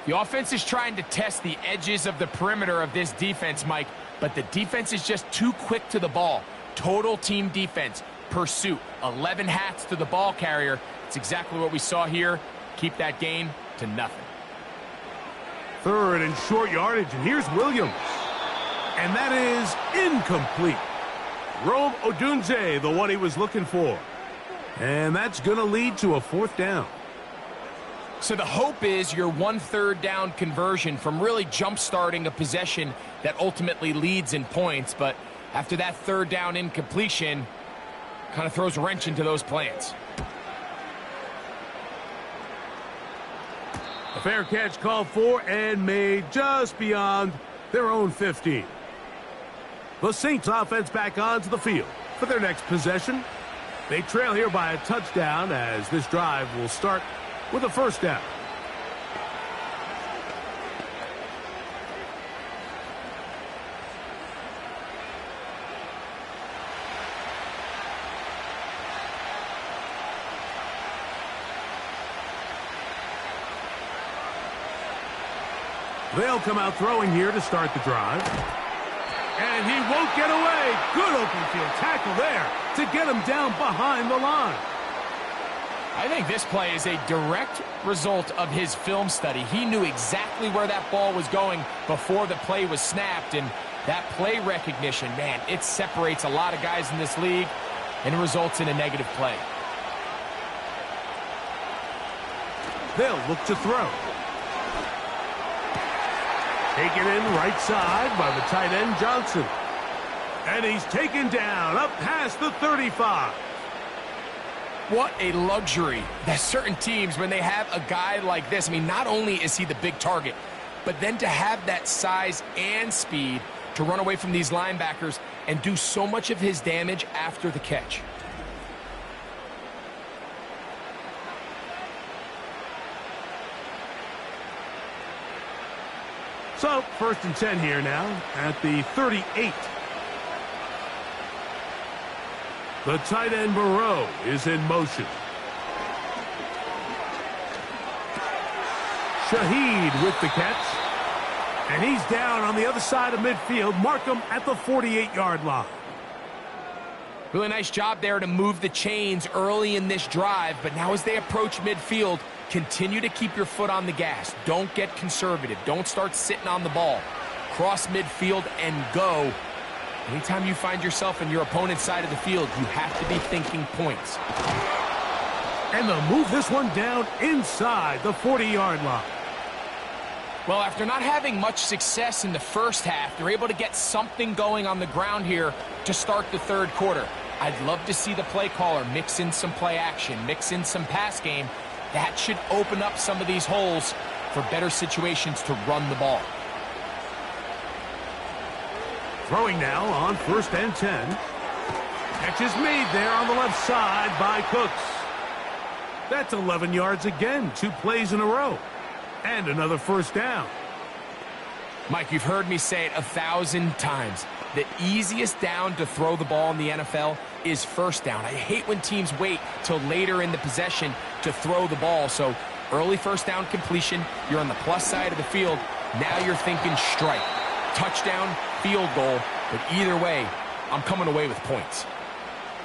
The offense is trying to test the edges of the perimeter of this defense, Mike, but the defense is just too quick to the ball. Total team defense, pursuit, 11 hats to the ball carrier. It's exactly what we saw here. Keep that gain to nothing. 3rd and short yardage, and here's Williams. And that is incomplete. Rome Odunze, the one he was looking for. And that's going to lead to a 4th down. So the hope is your 1/3 down conversion from really jump-starting a possession that ultimately leads in points. But after that 3rd down incompletion, kind of throws a wrench into those plans. A fair catch called for and made just beyond their own 15. The Saints offense back onto the field for their next possession. They trail here by a touchdown as this drive will start with a 1st down. They'll come out throwing here to start the drive. And he won't get away. Good open field tackle there to get him down behind the line. I think this play is a direct result of his film study. He knew exactly where that ball was going before the play was snapped, and that play recognition, man, it separates a lot of guys in this league and results in a negative play. They'll look to throw. Taken in right side by the tight end, Johnson. And he's taken down up past the 35. What a luxury that certain teams, when they have a guy like this, I mean, not only is he the big target, but then to have that size and speed to run away from these linebackers and do so much of his damage after the catch. So, 1st and 10 here now at the 38. The tight end, Moreau, is in motion. Shaheed with the catch. And he's down on the other side of midfield. Mark him at the 48-yard line. Really nice job there to move the chains early in this drive, but now as they approach midfield, continue to keep your foot on the gas. Don't get conservative. Don't start sitting on the ball. Cross midfield and go. Anytime you find yourself in your opponent's side of the field, you have to be thinking points. And they'll move this one down inside the 40-yard line. Well, after not having much success in the first half, they're able to get something going on the ground here to start the 3rd quarter. I'd love to see the play caller mix in some play action, mix in some pass game. That should open up some of these holes for better situations to run the ball. Throwing now on 1st and 10. Catch is made there on the left side by Cooks. That's 11 yards again, 2 plays in a row. And another 1st down. Mike, you've heard me say it 1,000 times. The easiest down to throw the ball in the NFL is 1st down. I hate when teams wait till later in the possession to throw the ball. So early 1st down completion, you're on the plus side of the field. Now you're thinking strike, touchdown, field goal. But either way, I'm coming away with points.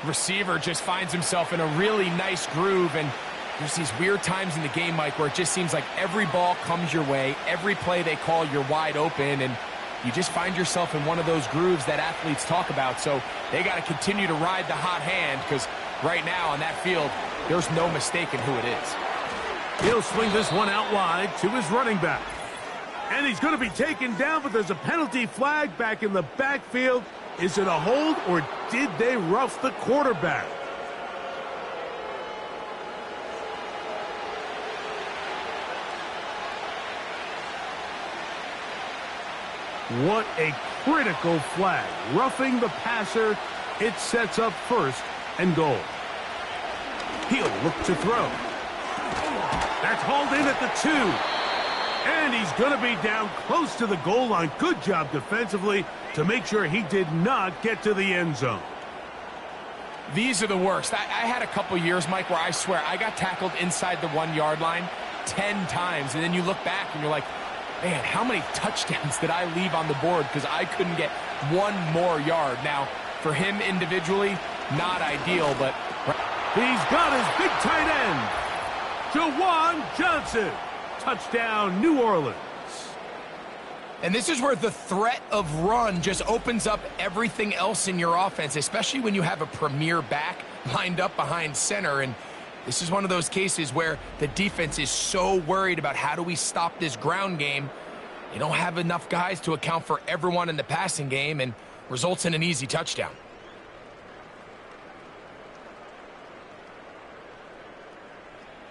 Receiver just finds himself in a really nice groove, and there's these weird times in the game, Mike, where it just seems like every ball comes your way. Every play they call, you're wide open, and you just find yourself in one of those grooves that athletes talk about. So they got to continue to ride the hot hand, because right now on that field, there's no mistaking who it is. He'll swing this one out wide to his running back. And he's going to be taken down, but there's a penalty flag back in the backfield. Is it a hold, or did they rough the quarterback? What a critical flag. Roughing the passer, it sets up first and goal. He'll look to throw. That's hauled in at the 2. And he's going to be down close to the goal line. Good job defensively to make sure he did not get to the end zone. These are the worst. I had a couple years, Mike, where I swear I got tackled inside the 1-yard line 10 times. And then you look back and you're like, man, how many touchdowns did I leave on the board because I couldn't get one more yard? Now, for him individually, not ideal, but he's got his big tight end, Jawan Johnson. Touchdown, New Orleans. And this is where the threat of run just opens up everything else in your offense, especially when you have a premier back lined up behind center. And this is one of those cases where the defense is so worried about how do we stop this ground game. They don't have enough guys to account for everyone in the passing game, and results in an easy touchdown.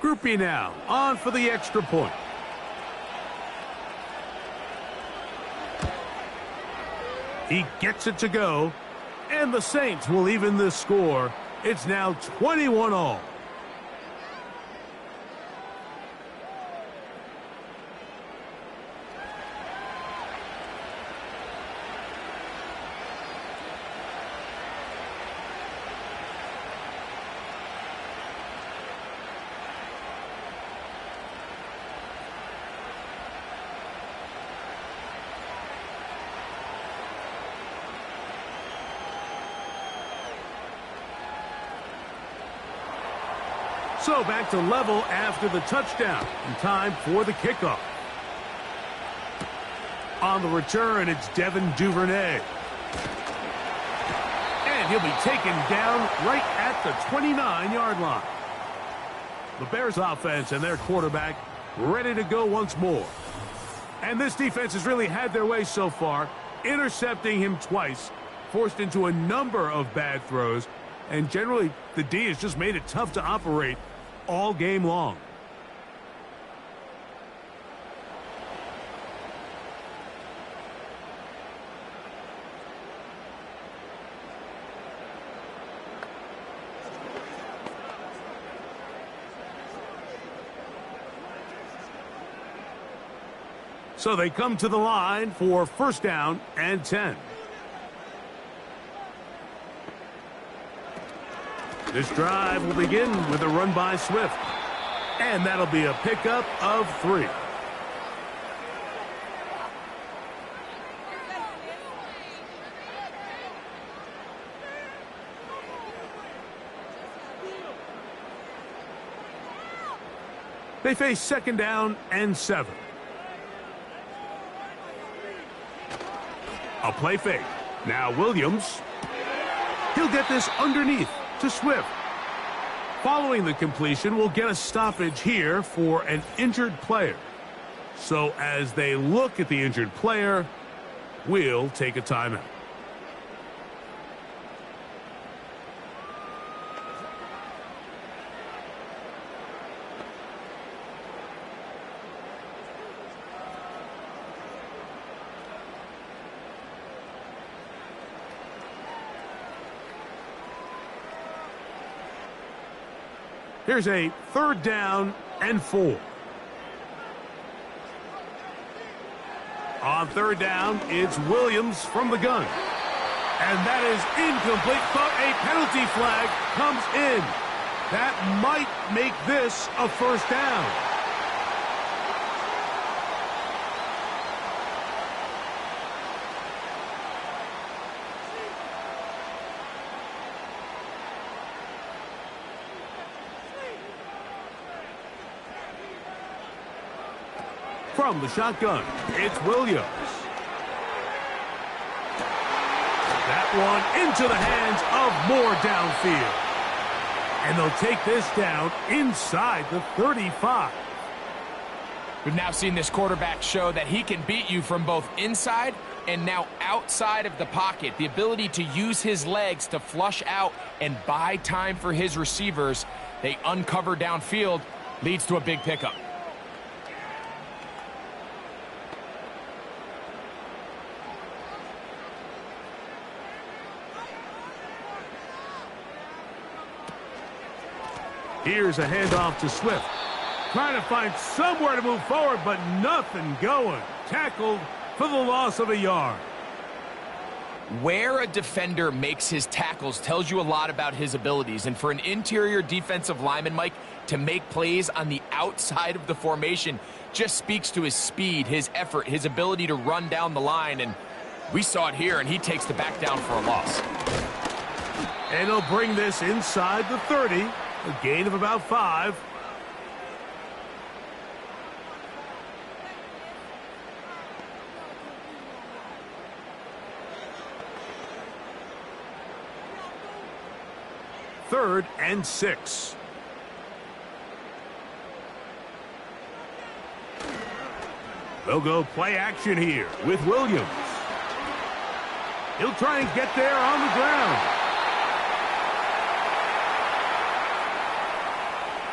Groupie now, on for the extra point. He gets it to go, and the Saints will even this score. It's now 21-all. So back to level after the touchdown. And time for the kickoff. On the return, it's Devin Duvernay. And he'll be taken down right at the 29-yard line. The Bears offense and their quarterback ready to go once more. And this defense has really had their way so far, intercepting him twice, forced into a number of bad throws, and generally the D has just made it tough to operate all game long. So they come to the line for first down and 10. This drive will begin with a run by Swift. And that'll be a pickup of 3. They face second down and 7. A play fake. Now Williams. He'll get this underneath to Swift. Following the completion, we'll get a stoppage here for an injured player. So as they look at the injured player, we'll take a timeout. Here's a third down and 4. On third down, it's Williams from the gun. And that is incomplete, but a penalty flag comes in. That might make this a first down. From the shotgun, it's Williams. That one into the hands of Moore downfield. And they'll take this down inside the 35. We've now seen this quarterback show that he can beat you from both inside and now outside of the pocket. The ability to use his legs to flush out and buy time for his receivers. They uncover downfield, leads to a big pickup. Here's a handoff to Swift. Trying to find somewhere to move forward, but nothing going. Tackled for the loss of a yard. Where a defender makes his tackles tells you a lot about his abilities. And for an interior defensive lineman, Mike, to make plays on the outside of the formation just speaks to his speed, his effort, his ability to run down the line. And we saw it here, and he takes the back down for a loss. And he'll bring this inside the 30, a gain of about 5. Third and 6. They'll go play action here with Williams. He'll try and get there on the ground.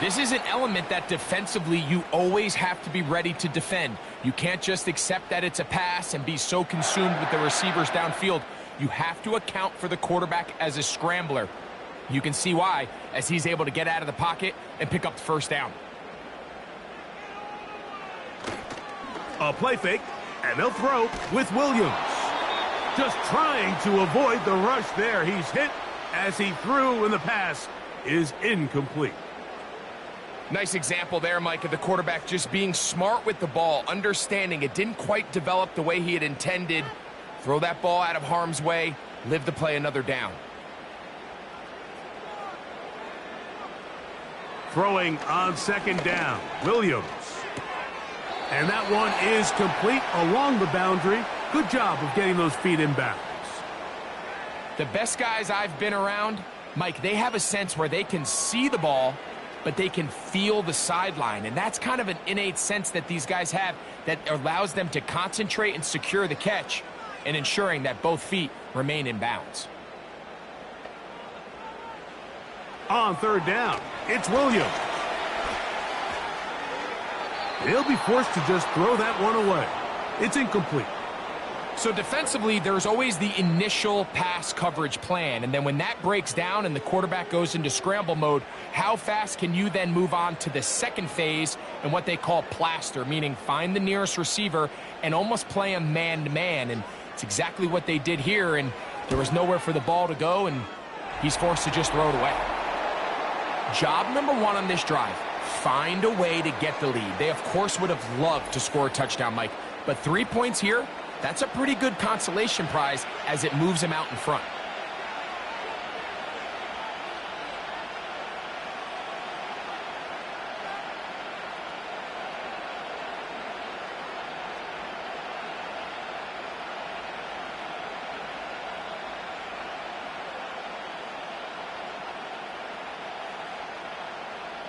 This is an element that defensively you always have to be ready to defend. You can't just accept that it's a pass and be so consumed with the receivers downfield. You have to account for the quarterback as a scrambler. You can see why, as he's able to get out of the pocket and pick up the first down. A play fake, and they'll throw with Williams. Just trying to avoid the rush there. He's hit as he threw, and the pass is incomplete. Nice example there, Mike, of the quarterback just being smart with the ball, understanding it didn't quite develop the way he had intended. Throw that ball out of harm's way, live to play another down. Throwing on second down, Williams. And that one is complete along the boundary. Good job of getting those feet in bounds. The best guys I've been around, Mike, they have a sense where they can see the ball, but they can feel the sideline. And that's kind of an innate sense that these guys have that allows them to concentrate and secure the catch and ensuring that both feet remain in bounds. On third down, it's Williams. He'll be forced to just throw that one away. It's incomplete. So defensively, there's always the initial pass coverage plan. And then when that breaks down and the quarterback goes into scramble mode, how fast can you then move on to the second phase and what they call plaster, meaning find the nearest receiver and almost play him man-to-man. And it's exactly what they did here. And there was nowhere for the ball to go, and he's forced to just throw it away. Job number 1 on this drive, find a way to get the lead. They, of course, would have loved to score a touchdown, Mike. But 3 points here, that's a pretty good consolation prize as it moves them out in front.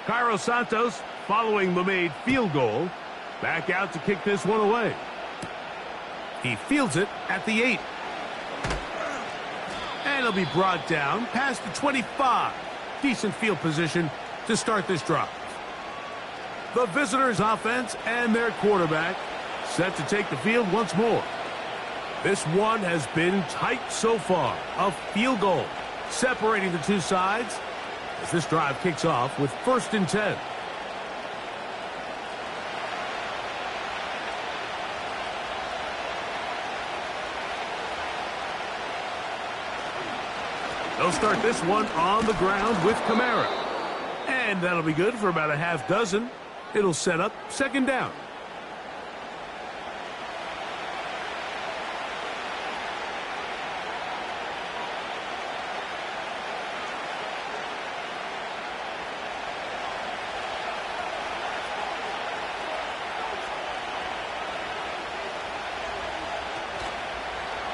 Cairo Santos, following the made field goal, back out to kick this one away. He fields it at the 8. And he'll be brought down past the 25. Decent field position to start this drive. The visitors' offense and their quarterback set to take the field once more. This one has been tight so far. A field goal separating the two sides as this drive kicks off with 1st and 10. They'll start this one on the ground with Kamara. And that'll be good for about a half dozen. It'll set up 2nd down.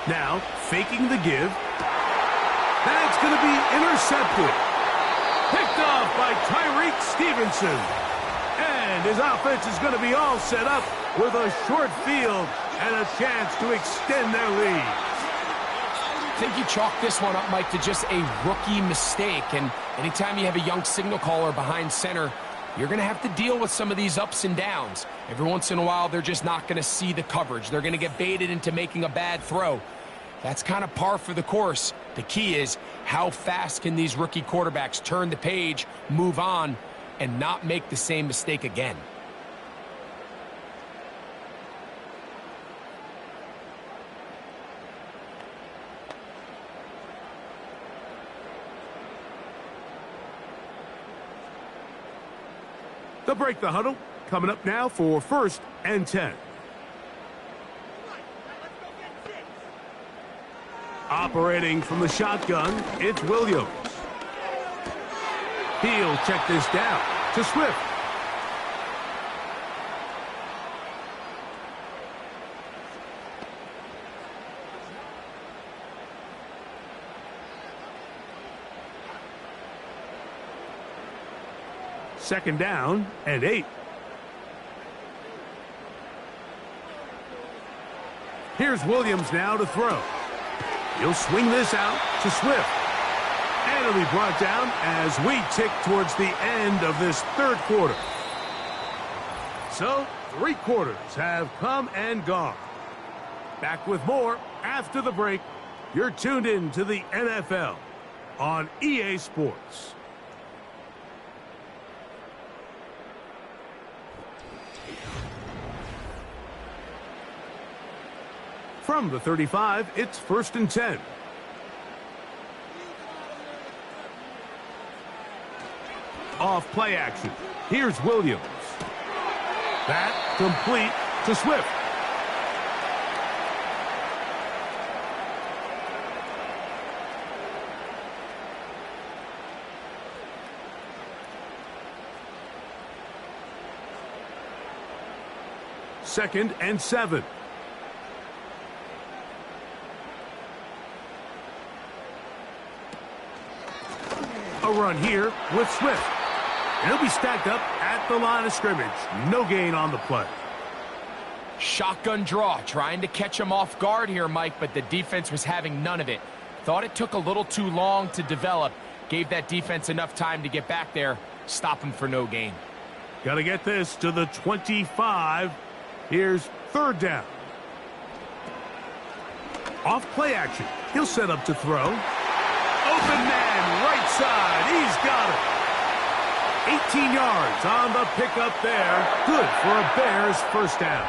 Now, faking the give. That's going to be intercepted. Picked off by Tyreek Stevenson. And his offense is going to be all set up with a short field and a chance to extend their lead. I think you chalk this one up, Mike, to just a rookie mistake. And anytime you have a young signal caller behind center, you're going to have to deal with some of these ups and downs. Every once in a while, they're just not going to see the coverage. They're going to get baited into making a bad throw. That's kind of par for the course. The key is how fast can these rookie quarterbacks turn the page, move on, and not make the same mistake again. They'll break the huddle. Coming up now for 1st and 10. Operating from the shotgun, it's Williams. He'll check this down to Swift. Second down and 8. Here's Williams now to throw. He'll swing this out to Swift. And it'll be brought down as we tick towards the end of this 3rd quarter. So, 3 quarters have come and gone. Back with more after the break. You're tuned in to the NFL on EA Sports. From the 35, it's 1st and 10. Off play action. Here's Williams. That complete to Swift. Second and 7. A run here with Swift. He'll be stacked up at the line of scrimmage. No gain on the play. Shotgun draw, trying to catch him off guard here, Mike, but the defense was having none of it. Thought it took a little too long to develop. Gave that defense enough time to get back there. Stop him for no gain. Got to get this to the 25. Here's 3rd down. Off play action. He'll set up to throw. Open man, right side. He's got it. 18 yards on the pickup there. Good for a Bears 1st down.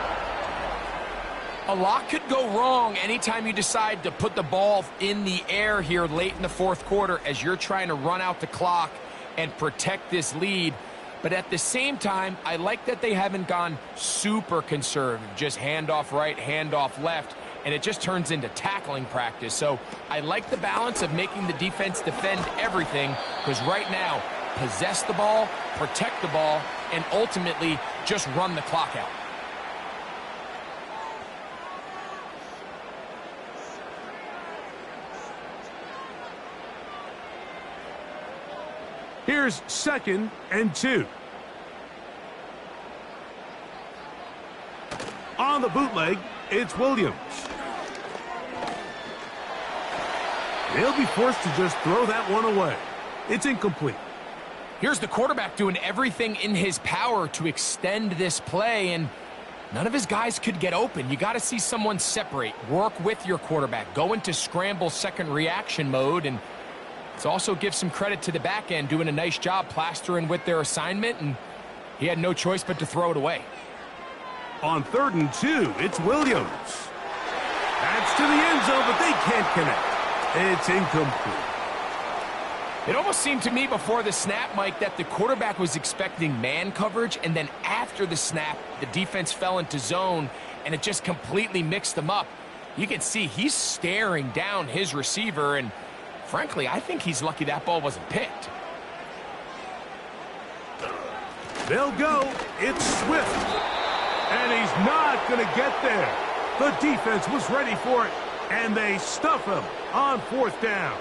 A lot could go wrong anytime you decide to put the ball in the air here late in the 4th quarter as you're trying to run out the clock and protect this lead. But at the same time, I like that they haven't gone super conservative, just handoff right, handoff left, and it just turns into tackling practice. So I like the balance of making the defense defend everything, because right now, possess the ball, protect the ball, and ultimately just run the clock out. Here's 2nd and 2. On the bootleg, it's Williams. They'll be forced to just throw that one away. It's incomplete. Here's the quarterback doing everything in his power to extend this play, and none of his guys could get open. You got to see someone separate, work with your quarterback, go into scramble second reaction mode, and let's also give some credit to the back end doing a nice job plastering with their assignment, and he had no choice but to throw it away. On 3rd and 2, it's Williams. That's to the end zone, but they can't connect. It's incomplete. It almost seemed to me before the snap, Mike, that the quarterback was expecting man coverage, and then after the snap, the defense fell into zone, and it just completely mixed them up. You can see he's staring down his receiver, and frankly, I think he's lucky that ball wasn't picked. They'll go. It's Swift. And he's not going to get there. The defense was ready for it, and they stuff him on 4th down.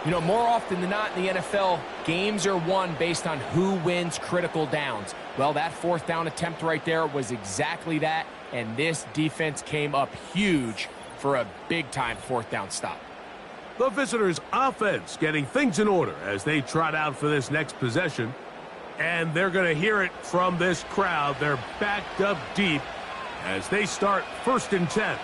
You know, more often than not in the NFL, games are won based on who wins critical downs. Well, that 4th down attempt right there was exactly that, and this defense came up huge for a big-time 4th down stop. The visitors' offense getting things in order as they trot out for this next possession. And they're going to hear it from this crowd. They're backed up deep as they start 1st and 10.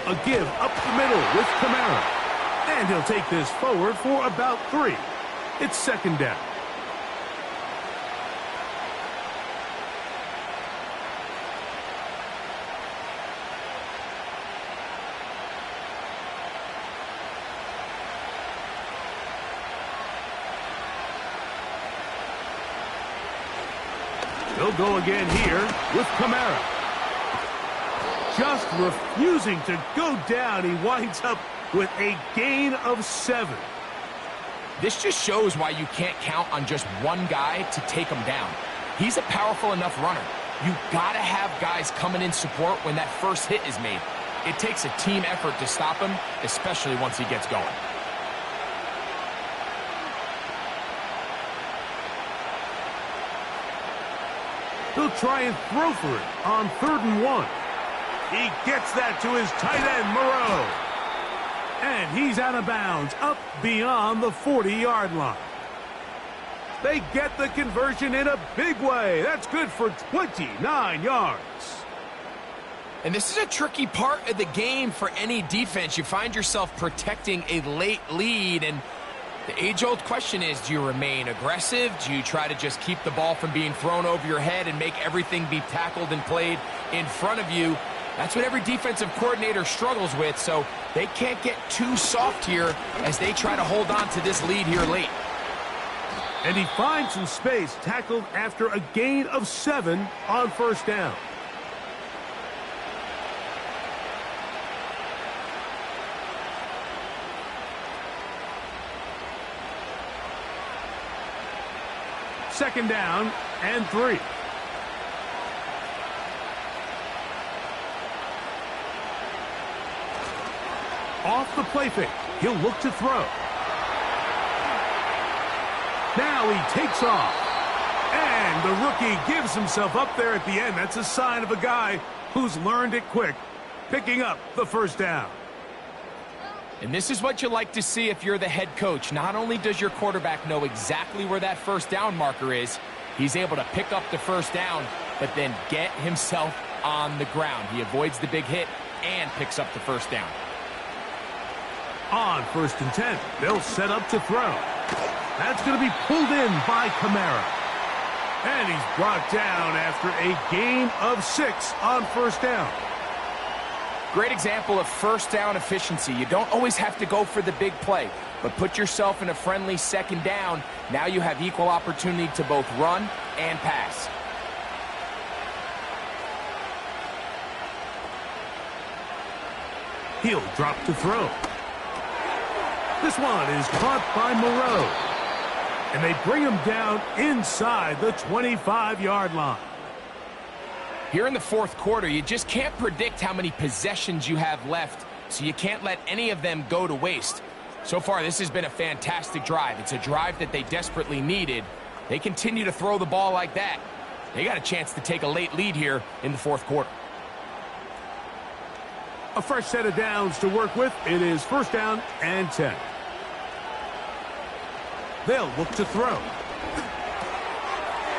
A give up the middle with Kamara. And he'll take this forward for about 3. It's second down. He'll go again here with Kamara. Just refusing to go down. He winds up with a gain of 7. This just shows why you can't count on just one guy to take him down. He's a powerful enough runner. You gotta have guys coming in support when that first hit is made. It takes a team effort to stop him, especially once he gets going. He'll try and throw for it on 3rd and 1. He gets that to his tight end, Moreau. And he's out of bounds, up beyond the 40-yard line. They get the conversion in a big way. That's good for 29 yards. And this is a tricky part of the game for any defense. You find yourself protecting a late lead, and the age-old question is, do you remain aggressive? Do you try to just keep the ball from being thrown over your head and make everything be tackled and played in front of you? That's what every defensive coordinator struggles with, so they can't get too soft here as they try to hold on to this lead here late. And he finds some space, tackled after a gain of 7 on 1st down. Second down and 3. Off the play fake. He'll look to throw. Now he takes off. And the rookie gives himself up there at the end. That's a sign of a guy who's learned it quick, picking up the 1st down. And this is what you like to see if you're the head coach. Not only does your quarterback know exactly where that 1st down marker is, he's able to pick up the 1st down, but then get himself on the ground. He avoids the big hit and picks up the 1st down. On 1st and 10, they'll set up to throw. That's going to be pulled in by Kamara. And he's brought down after a gain of 6 on 1st down. Great example of 1st down efficiency. You don't always have to go for the big play, but put yourself in a friendly 2nd down. Now you have equal opportunity to both run and pass. He'll drop to throw. This one is caught by Moreau. And they bring him down inside the 25-yard line. Here in the 4th quarter, you just can't predict how many possessions you have left, so you can't let any of them go to waste. So far, this has been a fantastic drive. It's a drive that they desperately needed. They continue to throw the ball like that. They got a chance to take a late lead here in the 4th quarter. A fresh set of downs to work with. It is 1st down and 10. They'll look to throw.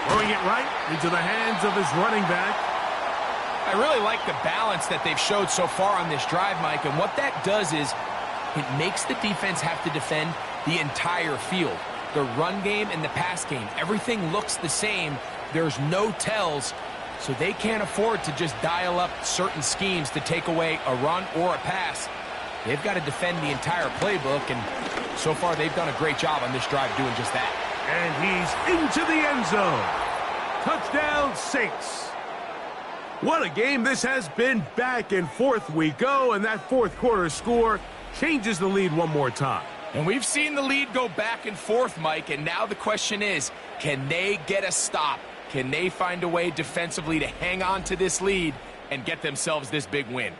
Throwing it right into the hands of his running back. I really like the balance that they've showed so far on this drive, Mike, and what that does is it makes the defense have to defend the entire field. The run game and the pass game, everything looks the same. There's no tells, so they can't afford to just dial up certain schemes to take away a run or a pass. They've got to defend the entire playbook, and so far they've done a great job on this drive doing just that. And he's into the end zone. Touchdown, Saints. What a game this has been. Back and forth we go, and that 4th quarter score changes the lead one more time. And we've seen the lead go back and forth, Mike, and now the question is, can they get a stop? Can they find a way defensively to hang on to this lead and get themselves this big win?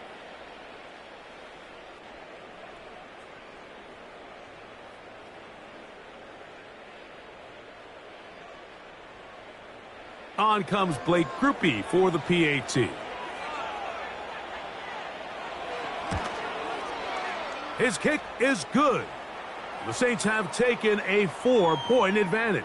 On comes Blake Grupe for the PAT. His kick is good. The Saints have taken a 4-point advantage.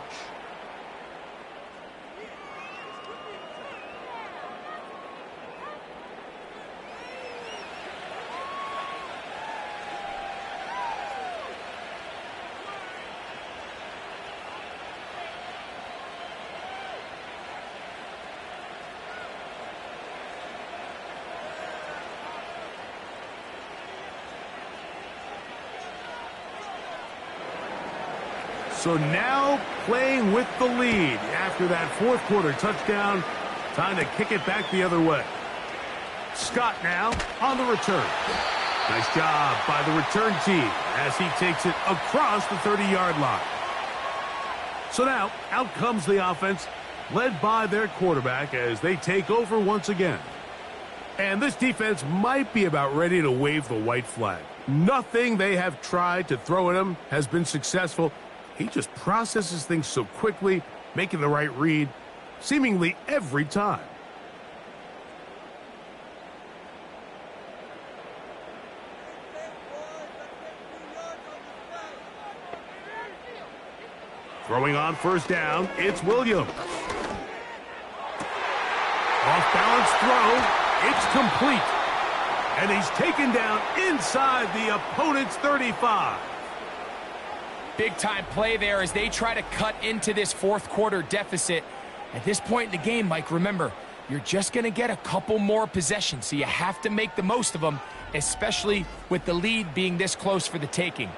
So now playing with the lead after that fourth quarter touchdown. Time to kick it back the other way. Scott now on the return. Nice job by the return team as he takes it across the 30-yard line. So now out comes the offense, led by their quarterback as they take over once again. And this defense might be about ready to wave the white flag. Nothing they have tried to throw at him has been successful. He just processes things so quickly, making the right read, seemingly every time. Throwing on first down, it's Williams. Off-balance throw, it's complete. And he's taken down inside the opponent's 35. Big-time play there as they try to cut into this fourth quarter deficit. At this point in the game, Mike, remember, you're just going to get a couple more possessions, so you have to make the most of them, especially with the lead being this close for the taking.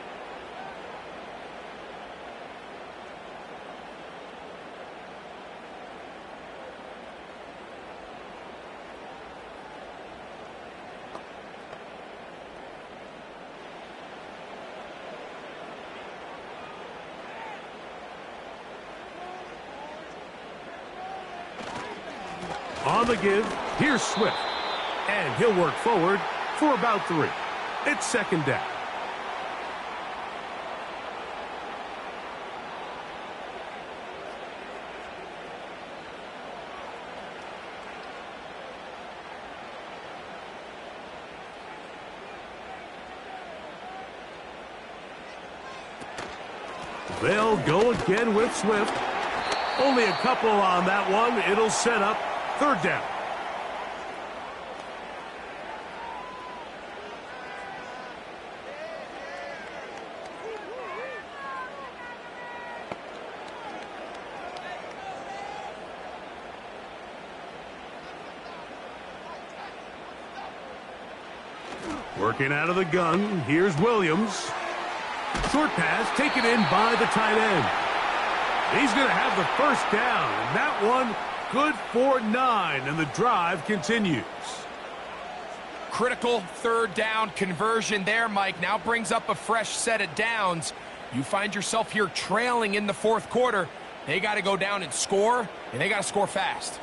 On the give, here's Swift. And he'll work forward for about 3. It's second down. They'll go again with Swift. Only a couple on that one. It'll set up third down. Working out of the gun, here's Williams. Short pass taken in by the tight end. He's going to have the first down, and that one good for 9, and the drive continues. Critical third down conversion there, Mike. Now brings up a fresh set of downs. You find yourself here trailing in the fourth quarter. They got to go down and score, and they got to score fast.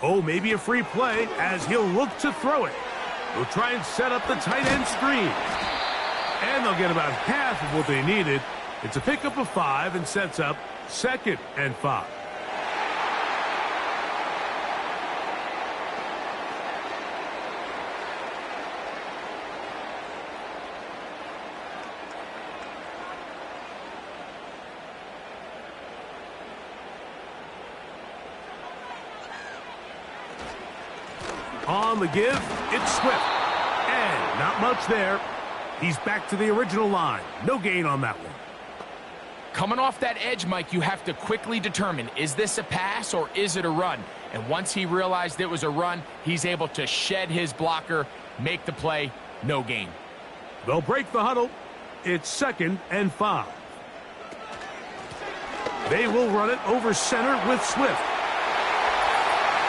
Oh, maybe a free play as he'll look to throw it. They'll try and set up the tight end screen. And they'll get about half of what they needed. It's a pickup of 5 and sets up 2nd and 5. On the give, it's Swift. And not much there. He's back to the original line. No gain on that one. Coming off that edge, Mike, you have to quickly determine, is this a pass or is it a run? And once he realized it was a run, he's able to shed his blocker, make the play, no gain. They'll break the huddle. It's 2nd and 5. They will run it over center with Swift.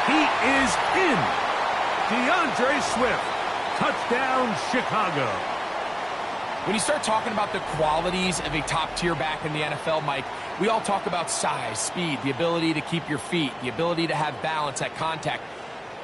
He is in. DeAndre Swift. Touchdown, Chicago. When you start talking about the qualities of a top-tier back in the NFL, Mike, we all talk about size, speed, the ability to keep your feet, the ability to have balance at contact.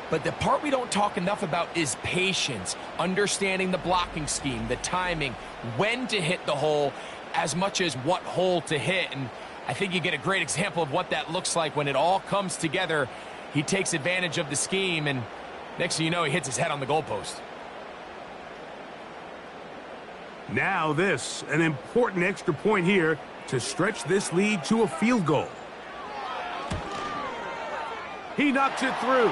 But the part we don't talk enough about is patience, understanding the blocking scheme, the timing, when to hit the hole, as much as what hole to hit. And I think you get a great example of what that looks like when it all comes together. He takes advantage of the scheme, and next thing you know, he hits his head on the goalpost. Now this, an important extra point here to stretch this lead to a field goal. He knocks it through,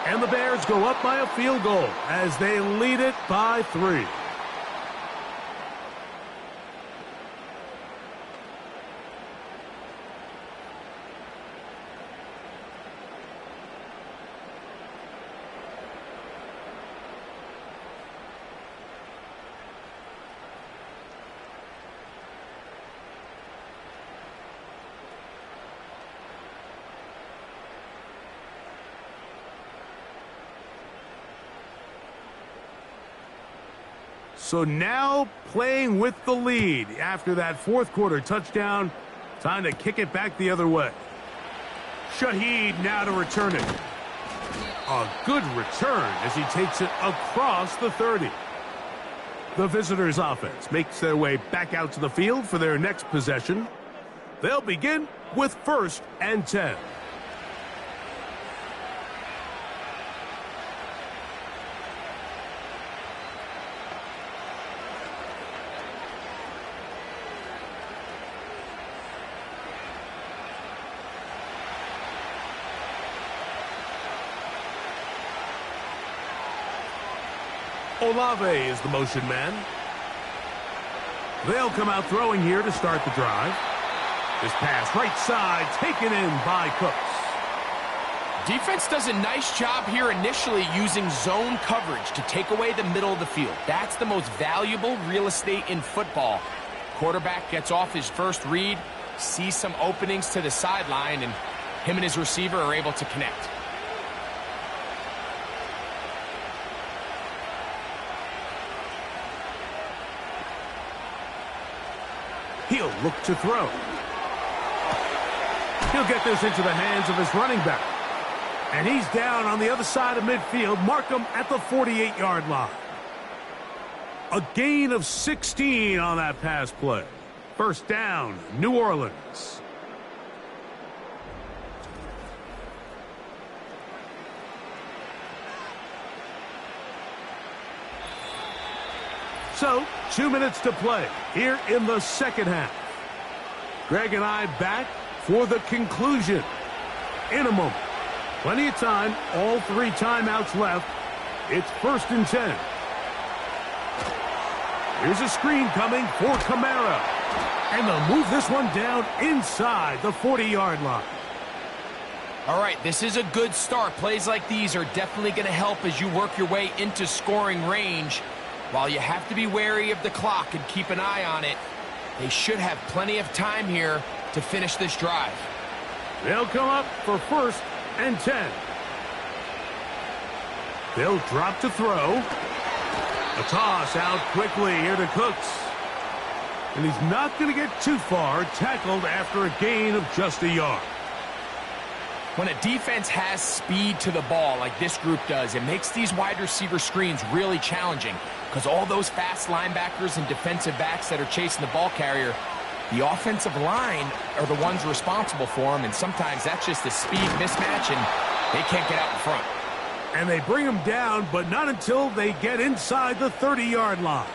and the Bears go up by a field goal as they lead it by 3. So now playing with the lead after that fourth quarter touchdown. Time to kick it back the other way. Shaheed now to return it. A good return as he takes it across the 30. The visitors' offense makes their way back out to the field for their next possession. They'll begin with 1st and 10. Olave is the motion man. They'll come out throwing here to start the drive. This pass right side taken in by Cooks. Defense does a nice job here initially using zone coverage to take away the middle of the field. That's the most valuable real estate in football. Quarterback gets off his first read, sees some openings to the sideline, and him and his receiver are able to connect. He'll look to throw. He'll get this into the hands of his running back. And he's down on the other side of midfield. Mark him at the 48-yard line. A gain of 16 on that pass play. First down, New Orleans. So, 2 minutes to play here in the second half. Greg and I back for the conclusion in a moment. Plenty of time, all 3 timeouts left. It's 1st and 10. Here's a screen coming for Kamara. And they'll move this one down inside the 40-yard line. All right, this is a good start. Plays like these are definitely going to help as you work your way into scoring range. While you have to be wary of the clock and keep an eye on it, they should have plenty of time here to finish this drive. They'll come up for 1st and 10. They'll drop to throw. A toss out quickly here to Cooks. And he's not going to get too far, tackled after a gain of just a yard. When a defense has speed to the ball like this group does, it makes these wide receiver screens really challenging because all those fast linebackers and defensive backs that are chasing the ball carrier, the offensive line are the ones responsible for them, and sometimes that's just a speed mismatch, and they can't get out in front. And they bring him down, but not until they get inside the 30-yard line.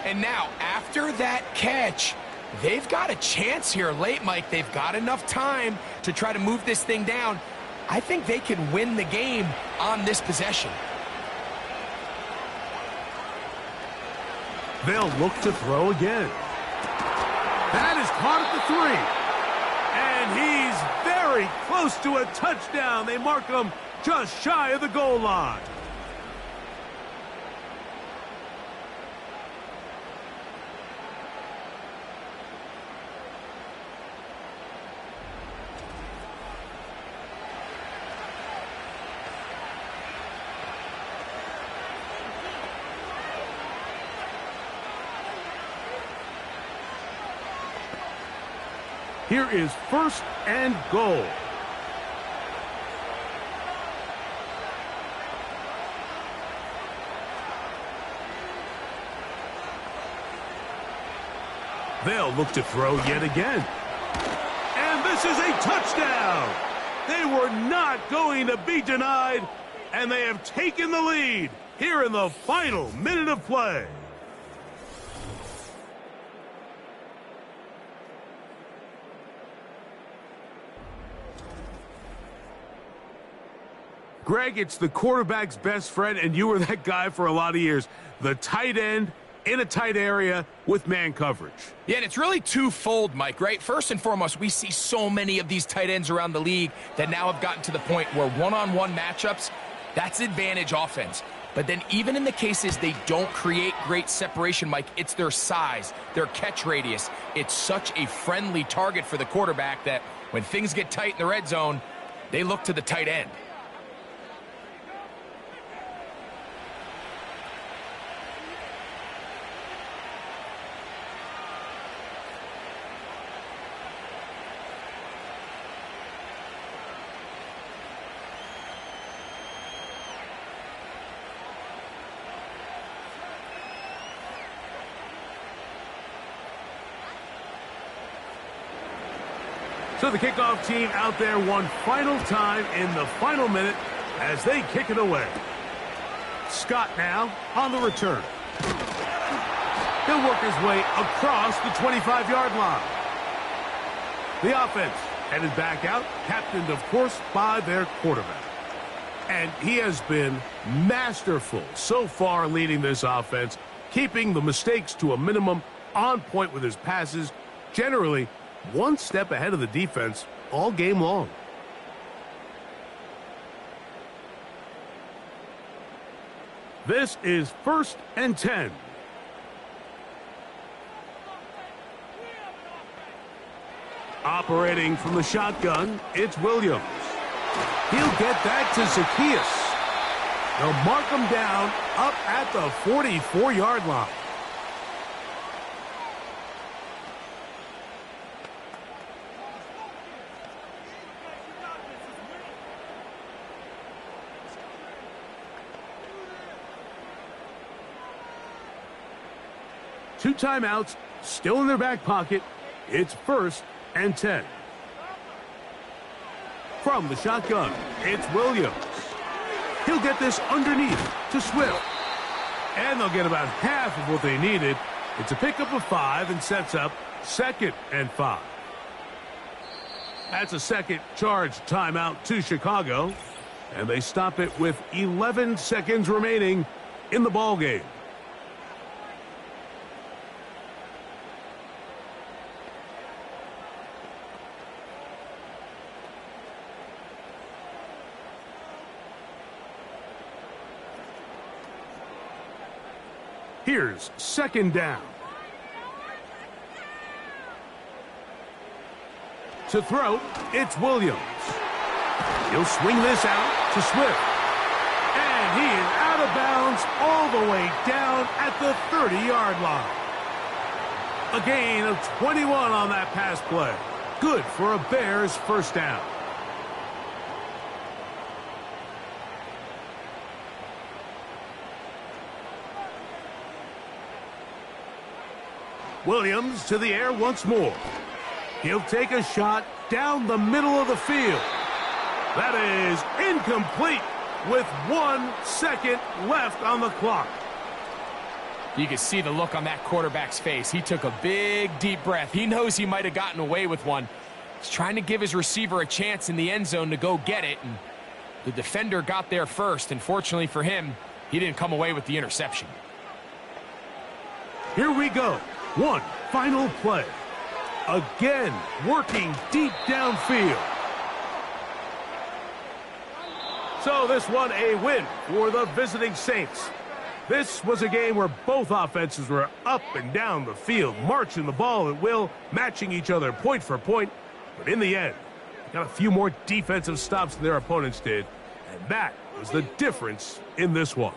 And now, after that catch, they've got a chance here late, Mike. They've got enough time to try to move this thing down. I think they can win the game on this possession. They'll look to throw again. That is caught at the 3. And he's very close to a touchdown. They mark him just shy of the goal line. Here is 1st and goal. They'll look to throw yet again. And this is a touchdown. They were not going to be denied, and they have taken the lead here in the final minute of play. Greg, it's the quarterback's best friend, and you were that guy for a lot of years. The tight end in a tight area with man coverage. Yeah, and it's really twofold, Mike, right? First and foremost, we see so many of these tight ends around the league that now have gotten to the point where one-on-one matchups, that's advantage offense. But then even in the cases they don't create great separation, Mike, it's their size, their catch radius. It's such a friendly target for the quarterback that when things get tight in the red zone, they look to the tight end. So the kickoff team out there one final time in the final minute as they kick it away. Scott now on the return. He'll work his way across the 25-yard line. The offense headed back out, captained, of course, by their quarterback. And he has been masterful so far leading this offense, keeping the mistakes to a minimum, on point with his passes, generally one step ahead of the defense all game long. This is 1st and 10. Operating from the shotgun, it's Williams. He'll get that to Zacchaeus. They'll mark him down up at the 44-yard line. Two timeouts still in their back pocket. It's 1st and 10. From the shotgun, it's Williams. He'll get this underneath to Swift. And they'll get about half of what they needed. It's a pickup of 5 and sets up 2nd and 5. That's a second charge timeout to Chicago. And they stop it with 11 seconds remaining in the ballgame. Here's 2nd down. To throw, it's Williams. He'll swing this out to Swift. And he is out of bounds all the way down at the 30-yard line. A gain of 21 on that pass play. Good for a Bears first down. Williams to the air once more. He'll take a shot down the middle of the field. That is incomplete with 1 second left on the clock. You can see the look on that quarterback's face. He took a big, deep breath. He knows he might have gotten away with one. He's trying to give his receiver a chance in the end zone to go get it. And the defender got there first. And fortunately for him, he didn't come away with the interception. Here we go. One final play. Again, working deep downfield. So this one a win for the visiting Saints. This was a game where both offenses were up and down the field, marching the ball at will, matching each other point for point. But in the end, they got a few more defensive stops than their opponents did. And that was the difference in this one.